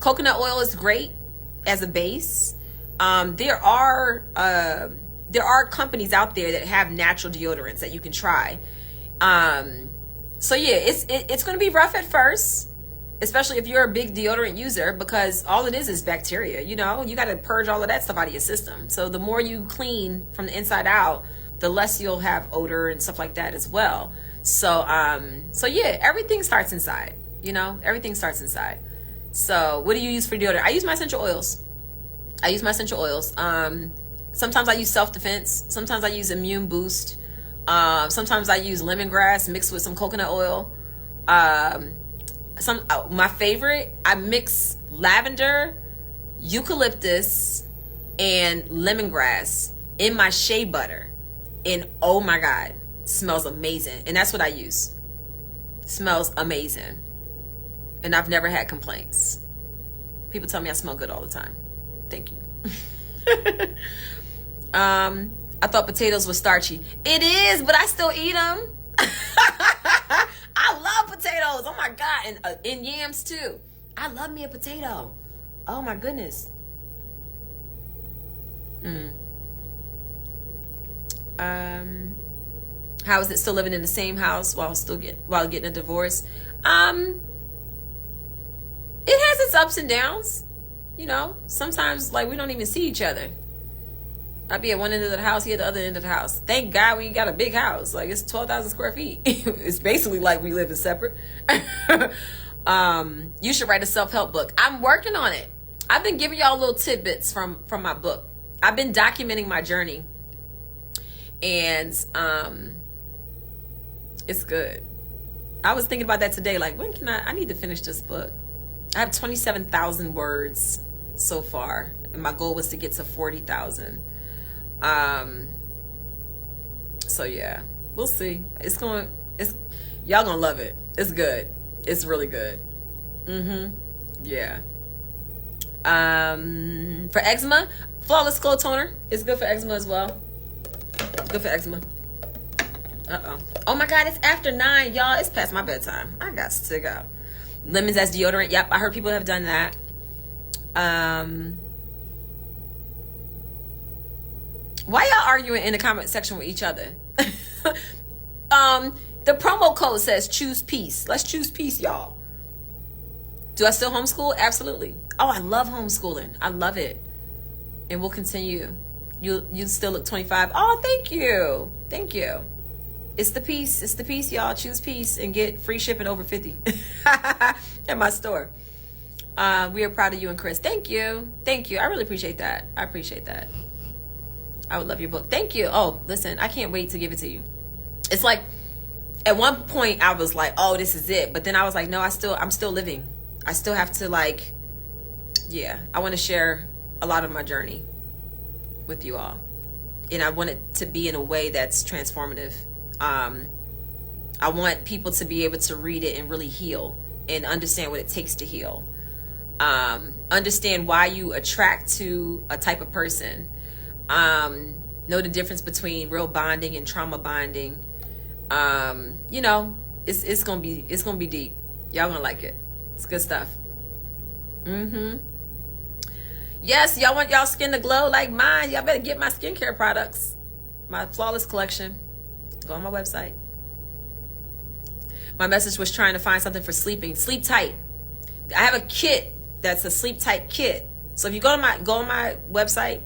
Coconut oil is great as a base. There are companies out there that have natural deodorants that you can try. So yeah, it's going to be rough at first, especially if you're a big deodorant user, because all it is bacteria, you know. You got to purge all of that stuff out of your system. So the more you clean from the inside out, the less you'll have odor and stuff like that as well. So yeah, everything starts inside, you know, everything starts inside. So what do you use for deodorant? I use my essential oils. Sometimes I use self-defense. Sometimes I use immune boost. Sometimes I use lemongrass mixed with some coconut oil. My favorite, I mix lavender, eucalyptus, and lemongrass in my shea butter. And oh my God, smells amazing. And that's what I use. Smells amazing. And I've never had complaints. People tell me I smell good all the time. Thank you. I thought potatoes were starchy. It is, but I still eat them. I love potatoes. Oh my God. And yams too. I love me a potato. Oh my goodness. How is it still living in the same house while getting a divorce? It has its ups and downs. You know, sometimes like we don't even see each other. I'd be at one end of the house, he at the other end of the house. Thank God we got a big house. Like it's 12,000 square feet. It's basically like we live in separate. You should write a self-help book. I'm working on it. I've been giving y'all little tidbits from my book. I've been documenting my journey. And it's good. I was thinking about that today. Like, when can I need to finish this book. I have 27,000 words so far. And my goal was to get to 40,000. So yeah, we'll see. Y'all gonna love it. It's good. It's really good. Yeah. For eczema, Flawless Glow Toner is good for eczema as well. Good for eczema. Oh my God, it's after 9, y'all. It's past my bedtime. I got to go. Lemons as deodorant. Yep, I heard people have done that. Why y'all arguing in the comment section with each other? The promo code says choose peace. Let's choose peace, y'all. Do I still homeschool? Absolutely. Oh, I love homeschooling. I love it. And we'll continue. You still look 25. Oh, thank you. Thank you. It's the peace. It's the peace, y'all. Choose peace and get free shipping over 50 at my store. We are proud of you and Chris. Thank you. Thank you. I really appreciate that. I appreciate that. I would love your book. Thank you. Oh, listen, I can't wait to give it to you. It's like, at one point I was like, oh, this is it. But then I was like, no, I'm still living. I still have to I want to share a lot of my journey with you all. And I want it to be in a way that's transformative. I want people to be able to read it and really heal and understand what it takes to heal. Understand why you attract to a type of person. Know the difference between real bonding and trauma bonding. It's gonna be deep. Y'all gonna like it. It's good stuff. Yes, y'all want y'all skin to glow like mine. Y'all better get my skincare products. My Flawless collection. Go on my website. My message was trying to find something for sleeping. Sleep tight. I have a kit that's a sleep tight kit. So if you go on my website,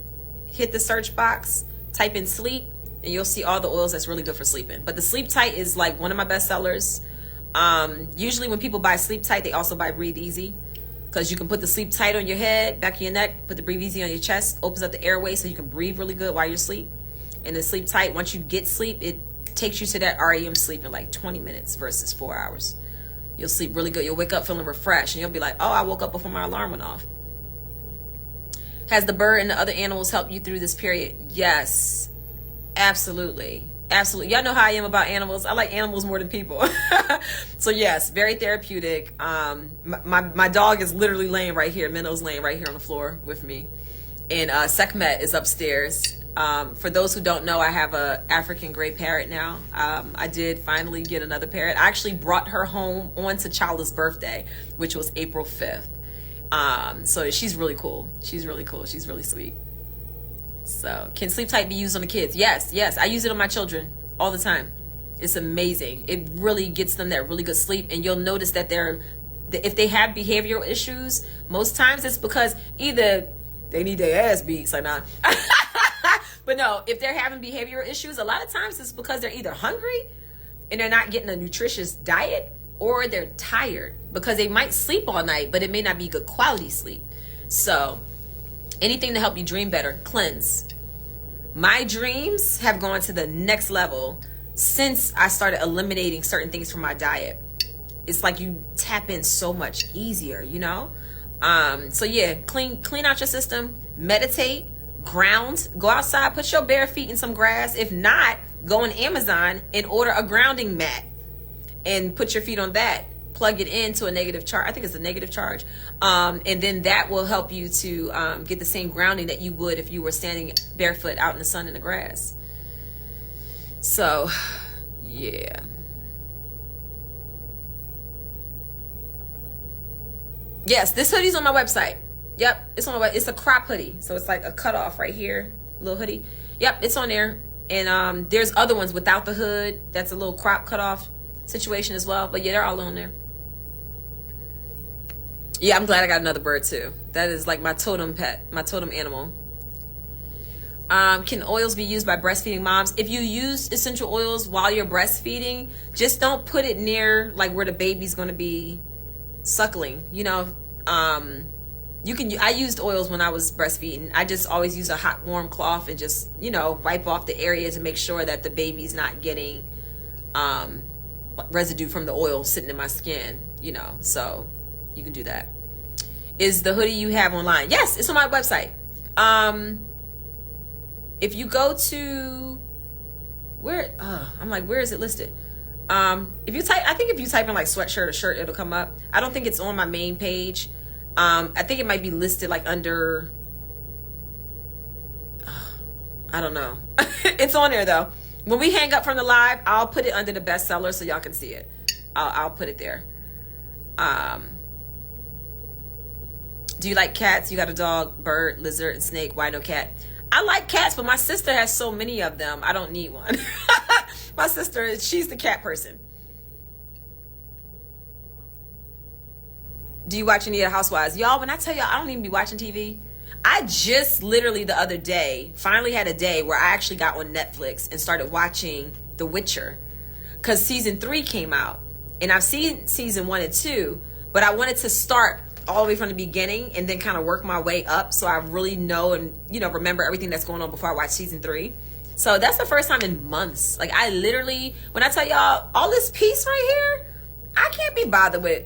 hit the search box, type in sleep, and you'll see all the oils that's really good for sleeping. But the Sleep Tight is like one of my best sellers. Usually when people buy Sleep Tight, they also buy Breathe Easy, because you can put the Sleep Tight on your head, back of your neck, put the Breathe Easy on your chest, opens up the airway so you can breathe really good while you're asleep. And the Sleep Tight, once you get sleep, it takes you to that REM sleep in like 20 minutes versus 4 hours. You'll sleep really good. You'll wake up feeling refreshed, and you'll be like, oh, I woke up before my alarm went off. Has the bird and the other animals helped you through this period? Yes, absolutely. Absolutely. Y'all know how I am about animals. I like animals more than people. So yes, very therapeutic. My dog is literally laying right here. Minnow's laying right here on the floor with me. And Sekhmet is upstairs. For those who don't know, I have a African gray parrot now. I did finally get another parrot. I actually brought her home on T'Challa's birthday, which was April 5th. So she's really cool. She's really cool. She's really sweet. So can Sleep Tight be used on the kids? Yes. I use it on my children all the time. It's amazing. It really gets them that really good sleep. And you'll notice that if they have behavioral issues, most times it's because either they need their ass beat. So nah. But no, if they're having behavioral issues, a lot of times it's because they're either hungry and they're not getting a nutritious diet, or they're tired, because they might sleep all night, but it may not be good quality sleep. So anything to help you dream better, cleanse. My dreams have gone to the next level since I started eliminating certain things from my diet. It's like you tap in so much easier, So yeah, clean out your system, meditate, ground, go outside, put your bare feet in some grass. If not, go on Amazon and order a grounding mat and put your feet on that. Plug it into a negative charge. I think it's a negative charge. And then that will help you to get the same grounding that you would if you were standing barefoot out in the sun in the grass. So, yeah. Yes, this hoodie's on my website. Yep, it's on my website. It's a crop hoodie. So it's like a cutoff right here, little hoodie. Yep, it's on there. And there's other ones without the hood. That's a little crop cutoff situation as well. But yeah, they're all on there. Yeah, I'm glad I got another bird too. That is like my totem pet, my totem animal. Can oils be used by breastfeeding moms? If you use essential oils while you're breastfeeding, just don't put it near like where the baby's going to be suckling. I used oils when I was breastfeeding. I just always use a hot, warm cloth and just, wipe off the area to make sure that the baby's not getting residue from the oil sitting in my skin, so you can do that. Is the hoodie you have online? Yes, it's on my website. If you go to where is it listed? If you type in like sweatshirt or shirt, it'll come up. I don't think it's on my main page. I think it might be listed like under, I don't know. It's on there though. When we hang up from the live, I'll put it under the bestseller so y'all can see it. I'll put it there. Do you like cats? You got a dog, bird, lizard, and snake. Why no cat? I like cats, but my sister has so many of them. I don't need one. My sister, she's the cat person. Do you watch any of the Housewives? Y'all, when I tell y'all I don't even be watching TV, I just literally the other day finally had a day where I actually got on Netflix and started watching The Witcher, because season 3 came out, and I've seen season 1 and 2, but I wanted to start all the way from the beginning and then kind of work my way up so I really know and, you know, remember everything that's going on before I watch season 3. So that's the first time in months. Like, I literally, when I tell y'all all this peace right here, I can't be bothered with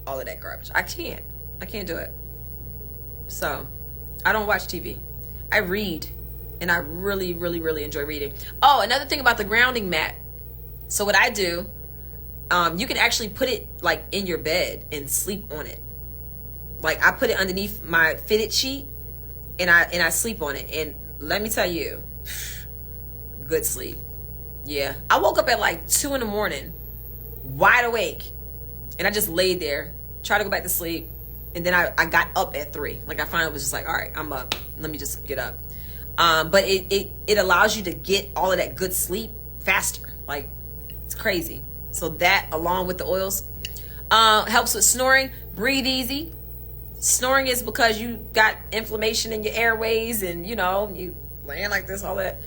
all of that garbage. I can't do it. So I don't watch TV. I read, and I really, really, really enjoy reading. Oh, another thing about the grounding mat. So what I do, you can actually put it like in your bed and sleep on it. Like, I put it underneath my fitted sheet, and I sleep on it. And let me tell you, good sleep. Yeah, I woke up at like 2 a.m, wide awake, and I just laid there, tried to go back to sleep, and then I got up at 3. Like, I finally was just like, all right, I'm up. Let me just get up. But it allows you to get all of that good sleep faster. Like, it's crazy. So that, along with the oils, helps with snoring. Breathe easy. Snoring is because you got inflammation in your airways, and, you know, you laying like this, all that.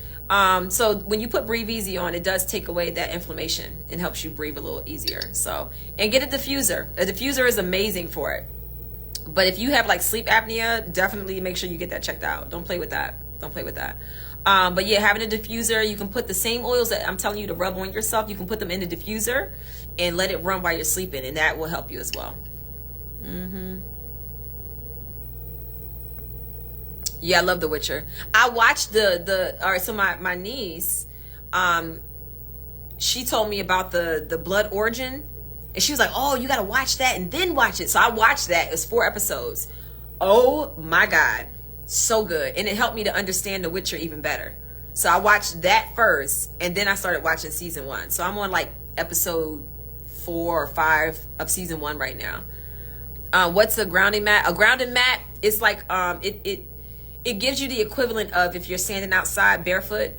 So when you put Breathe Easy on, it does take away that inflammation and helps you breathe a little easier. So, and get a diffuser. A diffuser is amazing for it. But if you have like sleep apnea, definitely make sure you get that checked out. Don't play with that. But yeah, having a diffuser, you can put the same oils that I'm telling you to rub on yourself. You can put them in the diffuser and let it run while you're sleeping, and that will help you as well. Yeah, I love The Witcher. I watched all right, so my niece, she told me about the Blood Origin, and she was like, oh, you got to watch that and then watch it. So I watched that. It was 4 episodes. Oh my God. So good. And it helped me to understand The Witcher even better. So I watched that first, and then I started watching season 1. So I'm on like episode 4 or 5 of season 1 right now. What's a grounding mat? A grounding mat is like, it gives you the equivalent of if you're standing outside barefoot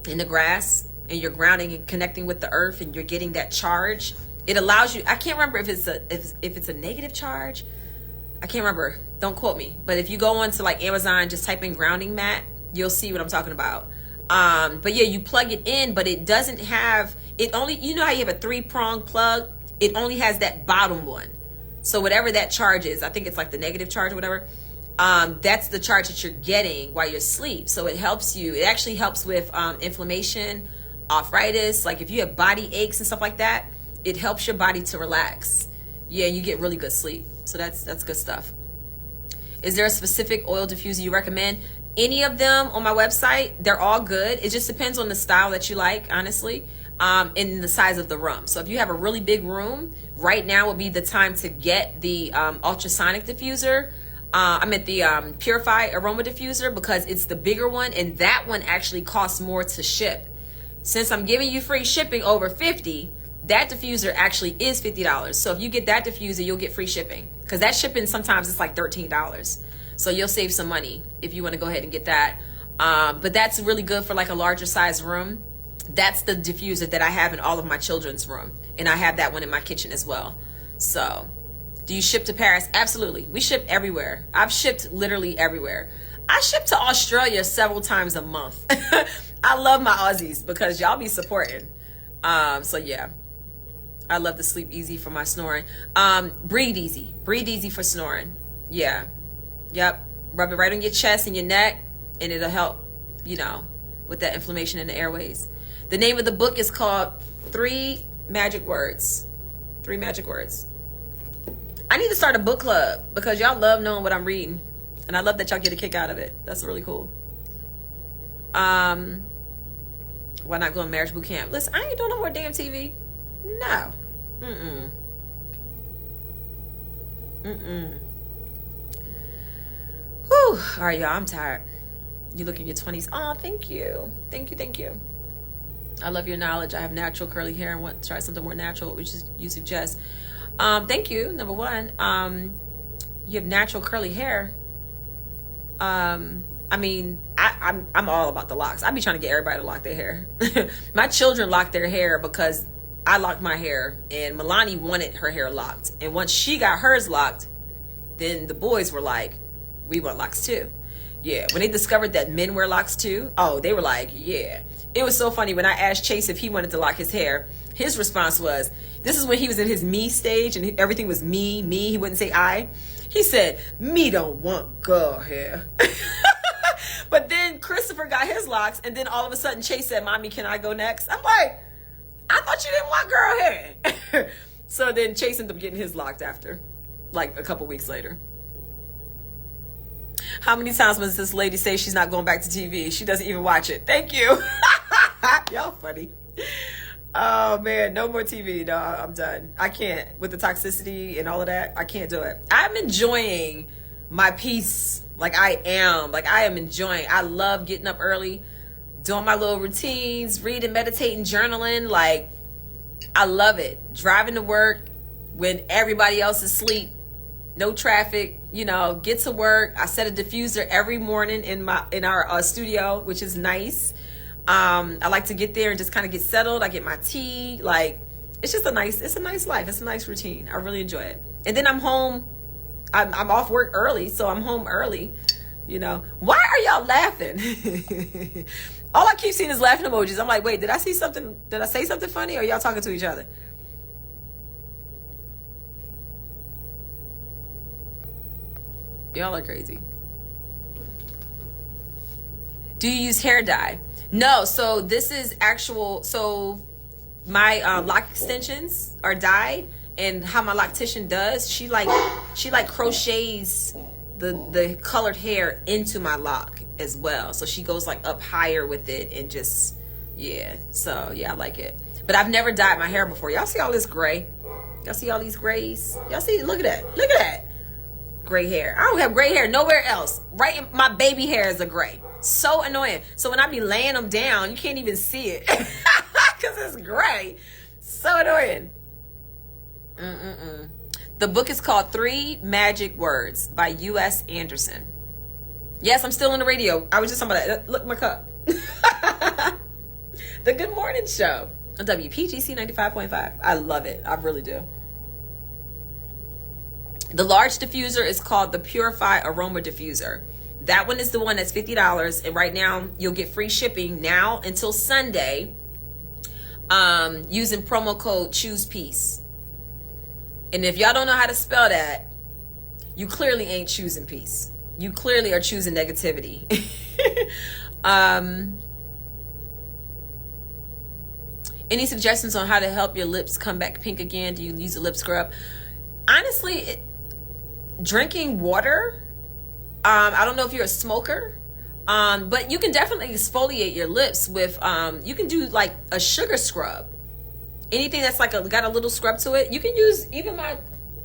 in the grass and you're grounding and connecting with the earth and you're getting that charge. It allows you, I can't remember if it's a negative charge. I can't remember. Don't quote me. But if you go on to like Amazon, just type in grounding mat, you'll see what I'm talking about. But yeah, you plug it in, but it doesn't have, it only, you know how you have a 3-prong plug? It only has that bottom one. So whatever that charge is, I think it's like the negative charge or whatever, that's the charge that you're getting while you're asleep. So it helps you, it actually helps with inflammation, arthritis, like if you have body aches and stuff like that, it helps your body to relax. Yeah, you get really good sleep. So that's good stuff. Is there a specific oil diffuser you recommend? Any of them on my website, they're all good. It just depends on the style that you like, honestly, and the size of the room. So if you have a really big room, right now would be the time to get the ultrasonic diffuser. I'm at the Purify Aroma Diffuser because it's the bigger one, and that one actually costs more to ship. Since I'm giving you free shipping over $50, that diffuser actually is $50. So if you get that diffuser, you'll get free shipping, because that shipping sometimes it's like $13. So you'll save some money if you want to go ahead and get that. But that's really good for like a larger size room. That's the diffuser that I have in all of my children's room, and I have that one in my kitchen as well. So do you ship to Paris? Absolutely. We ship everywhere. I've shipped literally everywhere. I ship to Australia several times a month. I love my Aussies because y'all be supporting. So yeah, I love to sleep easy for my snoring. Breathe easy. Breathe easy for snoring. Yeah. Yep. Rub it right on your chest and your neck, and it'll help, you know, with that inflammation in the airways. The name of the book is called 3 Magic Words. 3 Magic Words. I need to start a book club because y'all love knowing what I'm reading, and I love that y'all get a kick out of it. That's really cool. Why not go on marriage boot camp? Listen, I ain't doing no more damn TV. No. Whew. All right, y'all, I'm tired. You look in your 20s. Oh, thank you. Thank you. I love your knowledge. I have natural curly hair and want to try something more natural, which is you suggest. Thank you, number one. you have natural curly hair. I mean, I'm all about the locks. I be trying to get everybody to lock their hair. My children lock their hair because I locked my hair, and Milani wanted her hair locked. And once she got hers locked, then the boys were like, we want locks too. Yeah, when they discovered that men wear locks too, oh, they were like, yeah. It was so funny when I asked Chase if he wanted to lock his hair. His response was, this is when he was in his me stage and everything was me. He wouldn't say I. He said, me don't want girl hair. But then Christopher got his locks, and then all of a sudden Chase said, Mommy, can I go next? I'm like, I thought you didn't want girl hair. So then Chase ended up getting his locked after, like a couple weeks later. How many times must this lady say she's not going back to TV? She doesn't even watch it. Thank you. Y'all funny. Oh man, no more TV. No, I'm done. I can't, with the toxicity and all of that. I can't do it. I'm enjoying my peace. I am enjoying. I love getting up early, doing my little routines, reading, meditating, journaling. I love it. Driving to work when everybody else is asleep, no traffic, get to work. I set a diffuser every morning in our studio, which is nice. I like to get there and just kind of get settled. I get my tea. It's a nice life. It's a nice routine. I really enjoy it. And then I'm home. I'm off work early, so I'm home early. Why are y'all laughing? All I keep seeing is laughing emojis. I'm like, wait, did I say something funny, or are y'all talking to each other? Y'all are crazy. Do you use hair dye? No, so this is actual, so my lock extensions are dyed, and how my loctician does, she crochets the colored hair into my lock as well. So she goes up higher with it and just, yeah. So yeah, I like it. But I've never dyed my hair before. Y'all see all this gray? Y'all see all these grays? Y'all see, look at that. Look at that. Gray hair. I don't have gray hair nowhere else. Right in my baby hair is a gray. So annoying. So when I be laying them down, you can't even see it because it's gray. So annoying. The book is called 3 Magic Words by U.S. Anderson. Yes, I'm still on the radio. I was just talking about that. Look, my cup. The Good Morning Show on WPGC 95.5. I love it. I really do. The large diffuser is called the Purify Aroma Diffuser. That one is the one that's $50, and right now you'll get free shipping now until Sunday using promo code ChoosePeace. And if y'all don't know how to spell that, you clearly ain't choosing peace. You clearly are choosing negativity. Any suggestions on how to help your lips come back pink again? Do you use a lip scrub? Honestly, drinking water. I don't know if you're a smoker, but you can definitely exfoliate your lips with, you can do a sugar scrub. Anything that's got a little scrub to it. You can use even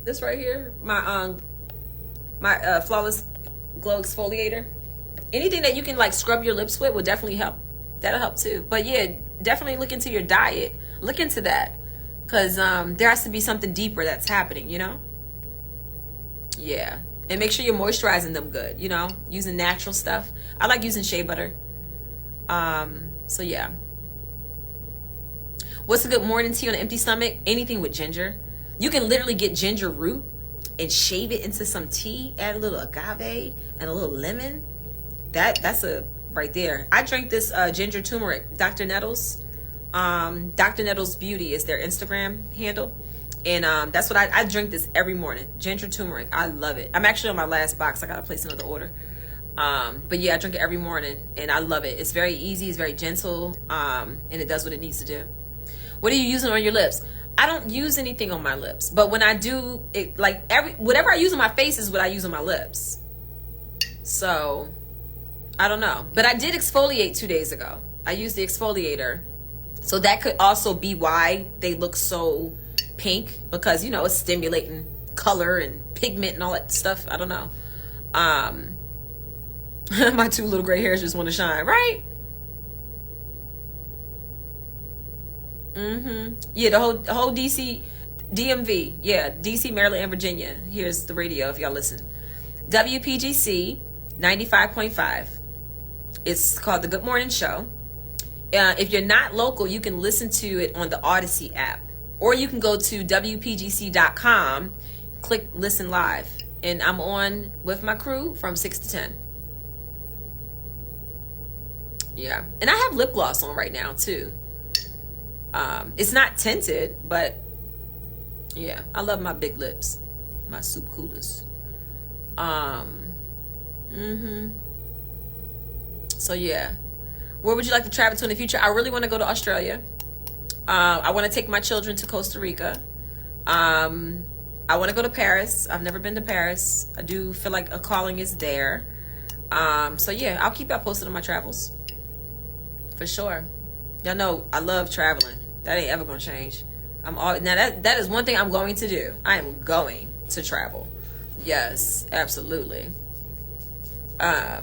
this right here, my Flawless Glow Exfoliator. Anything that you can scrub your lips with will definitely help. That'll help too. But yeah, definitely look into your diet. Look into that. Because there has to be something deeper that's happening, Yeah. And make sure you're moisturizing them good, using natural stuff. I like using shea butter. So yeah. What's a good morning tea on an empty stomach? Anything with ginger. You can literally get ginger root and shave it into some tea, add a little agave and a little lemon. That's a right there. I drink this ginger turmeric, Dr. Nettles. Dr. Nettles Beauty is their Instagram handle. And that's what I drink this every morning. Ginger turmeric. I love it. I'm actually on my last box. I got to place another order. But yeah, I drink it every morning and I love it. It's very easy. It's very gentle. And it does what it needs to do. What are you using on your lips? I don't use anything on my lips. But when I do, whatever I use on my face is what I use on my lips. So, I don't know. But I did exfoliate 2 days ago. I used the exfoliator. So that could also be why they look so pink. Because, it's stimulating color and pigment and all that stuff. I don't know. My 2 little gray hairs just want to shine, right? Yeah, the whole DC, DMV, yeah, DC, Maryland, and Virginia. Here's the radio if y'all listen. WPGC 95.5. It's called The Good Morning Show. If you're not local, you can listen to it on the Odyssey app. Or you can go to WPGC.com, click Listen Live. And I'm on with my crew from 6 to 10. Yeah. And I have lip gloss on right now, too. It's not tinted, but yeah, I love my big lips. My soup coolers. So yeah. Where would you like to travel to in the future? I really want to go to Australia. I want to take my children to Costa Rica. I want to go to Paris. I've never been to Paris. I do feel like a calling is there. So yeah, I'll keep y'all posted on my travels. For sure. Y'all know I love traveling. That ain't ever gonna change. Now that is one thing I'm going to do. I am going to travel. Yes, absolutely. I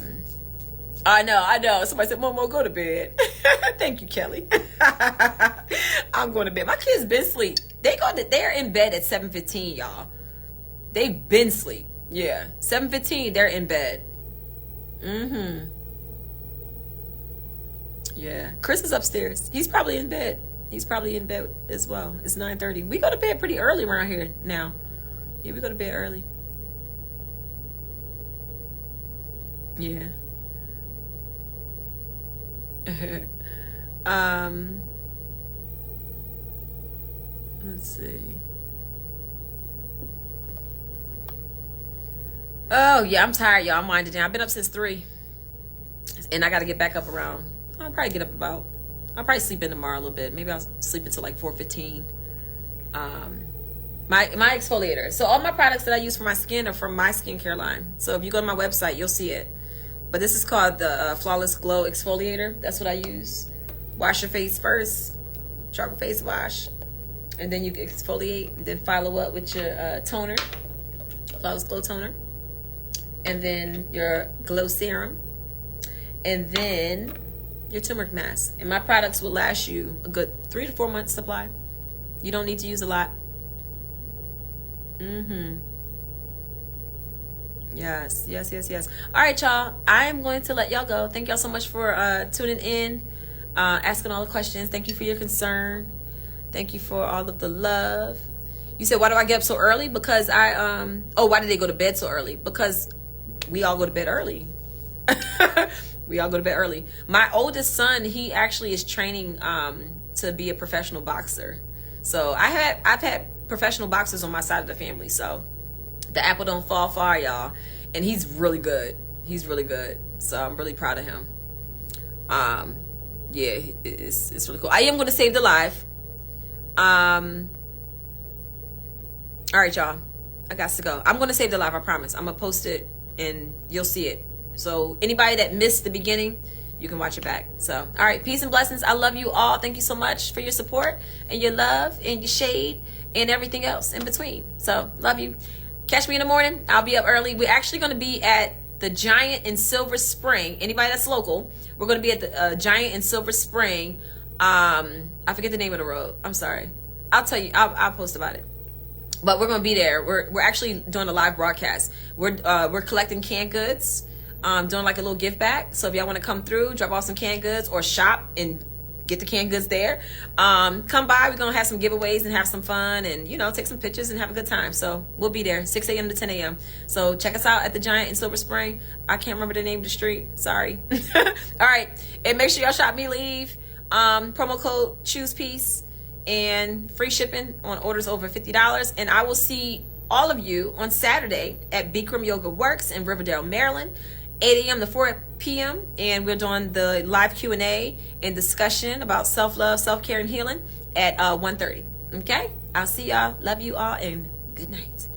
know. Somebody said, Momo, go to bed. Thank you, Kelly. I'm going to bed. My kids been asleep. They're in bed at 7:15, y'all. They've been asleep. Yeah. 7:15, they're in bed. Yeah. Chris is upstairs. He's probably in bed. He's probably in bed as well. It's 9:30. We go to bed pretty early around here now. Yeah, we go to bed early. Yeah. Let's see. Oh yeah, I'm tired, y'all. I'm winding down. I've been up since 3, and I got to get back up around. I'll probably sleep in tomorrow a little bit. Maybe I'll sleep until like 4:15. My exfoliator. So all my products that I use for my skin are from my skincare line. So if you go to my website, you'll see it. But this is called the Flawless Glow Exfoliator. That's what I use. Wash your face first, charcoal face wash, and then you exfoliate. And then follow up with your toner, Flawless Glow Toner, and then your Glow Serum, and then your turmeric mask. And my products will last you a good 3 to 4 months supply. You don't need to use a lot. Yes. All right, y'all. I am going to let y'all go. Thank y'all so much for tuning in, asking all the questions. Thank you for your concern. Thank you for all of the love. You said, why do I get up so early? Because why did they go to bed so early? Because we all go to bed early. We all go to bed early. My oldest son, he actually is training to be a professional boxer. So I've had professional boxers on my side of the family. So the apple don't fall far, y'all. And he's really good. So I'm really proud of him. Yeah, it's really cool. I am going to save the live. All right, y'all. I got to go. I'm going to save the live, I promise. I'm going to post it and you'll see it. So anybody that missed the beginning, you can watch it back. So, all right. Peace and blessings. I love you all. Thank you so much for your support and your love and your shade and everything else in between. So, love you. Catch me in the morning. I'll be up early. We're actually going to be at the Giant in Silver Spring. Anybody that's local, we're going to be at the Giant in Silver Spring. I forget the name of the road. I'm sorry. I'll tell you. I'll post about it. But we're going to be there. We're actually doing a live broadcast. We're collecting canned goods. Doing like a little gift bag. So if y'all want to come through, drop off some canned goods or shop and get the canned goods there. Come by. We're going to have some giveaways and have some fun and, take some pictures and have a good time. So we'll be there 6 a.m. to 10 a.m. So check us out at the Giant in Silver Spring. I can't remember the name of the street. Sorry. All right. And make sure y'all shop Me Leave. Promo code Choose Peace and free shipping on orders over $50. And I will see all of you on Saturday at Bikram Yoga Works in Riverdale, Maryland. 8 a.m. to 4 p.m. and we're doing the live Q&A and discussion about self-love, self-care, and healing at 1:30. Okay? I'll see y'all. Love you all and good night.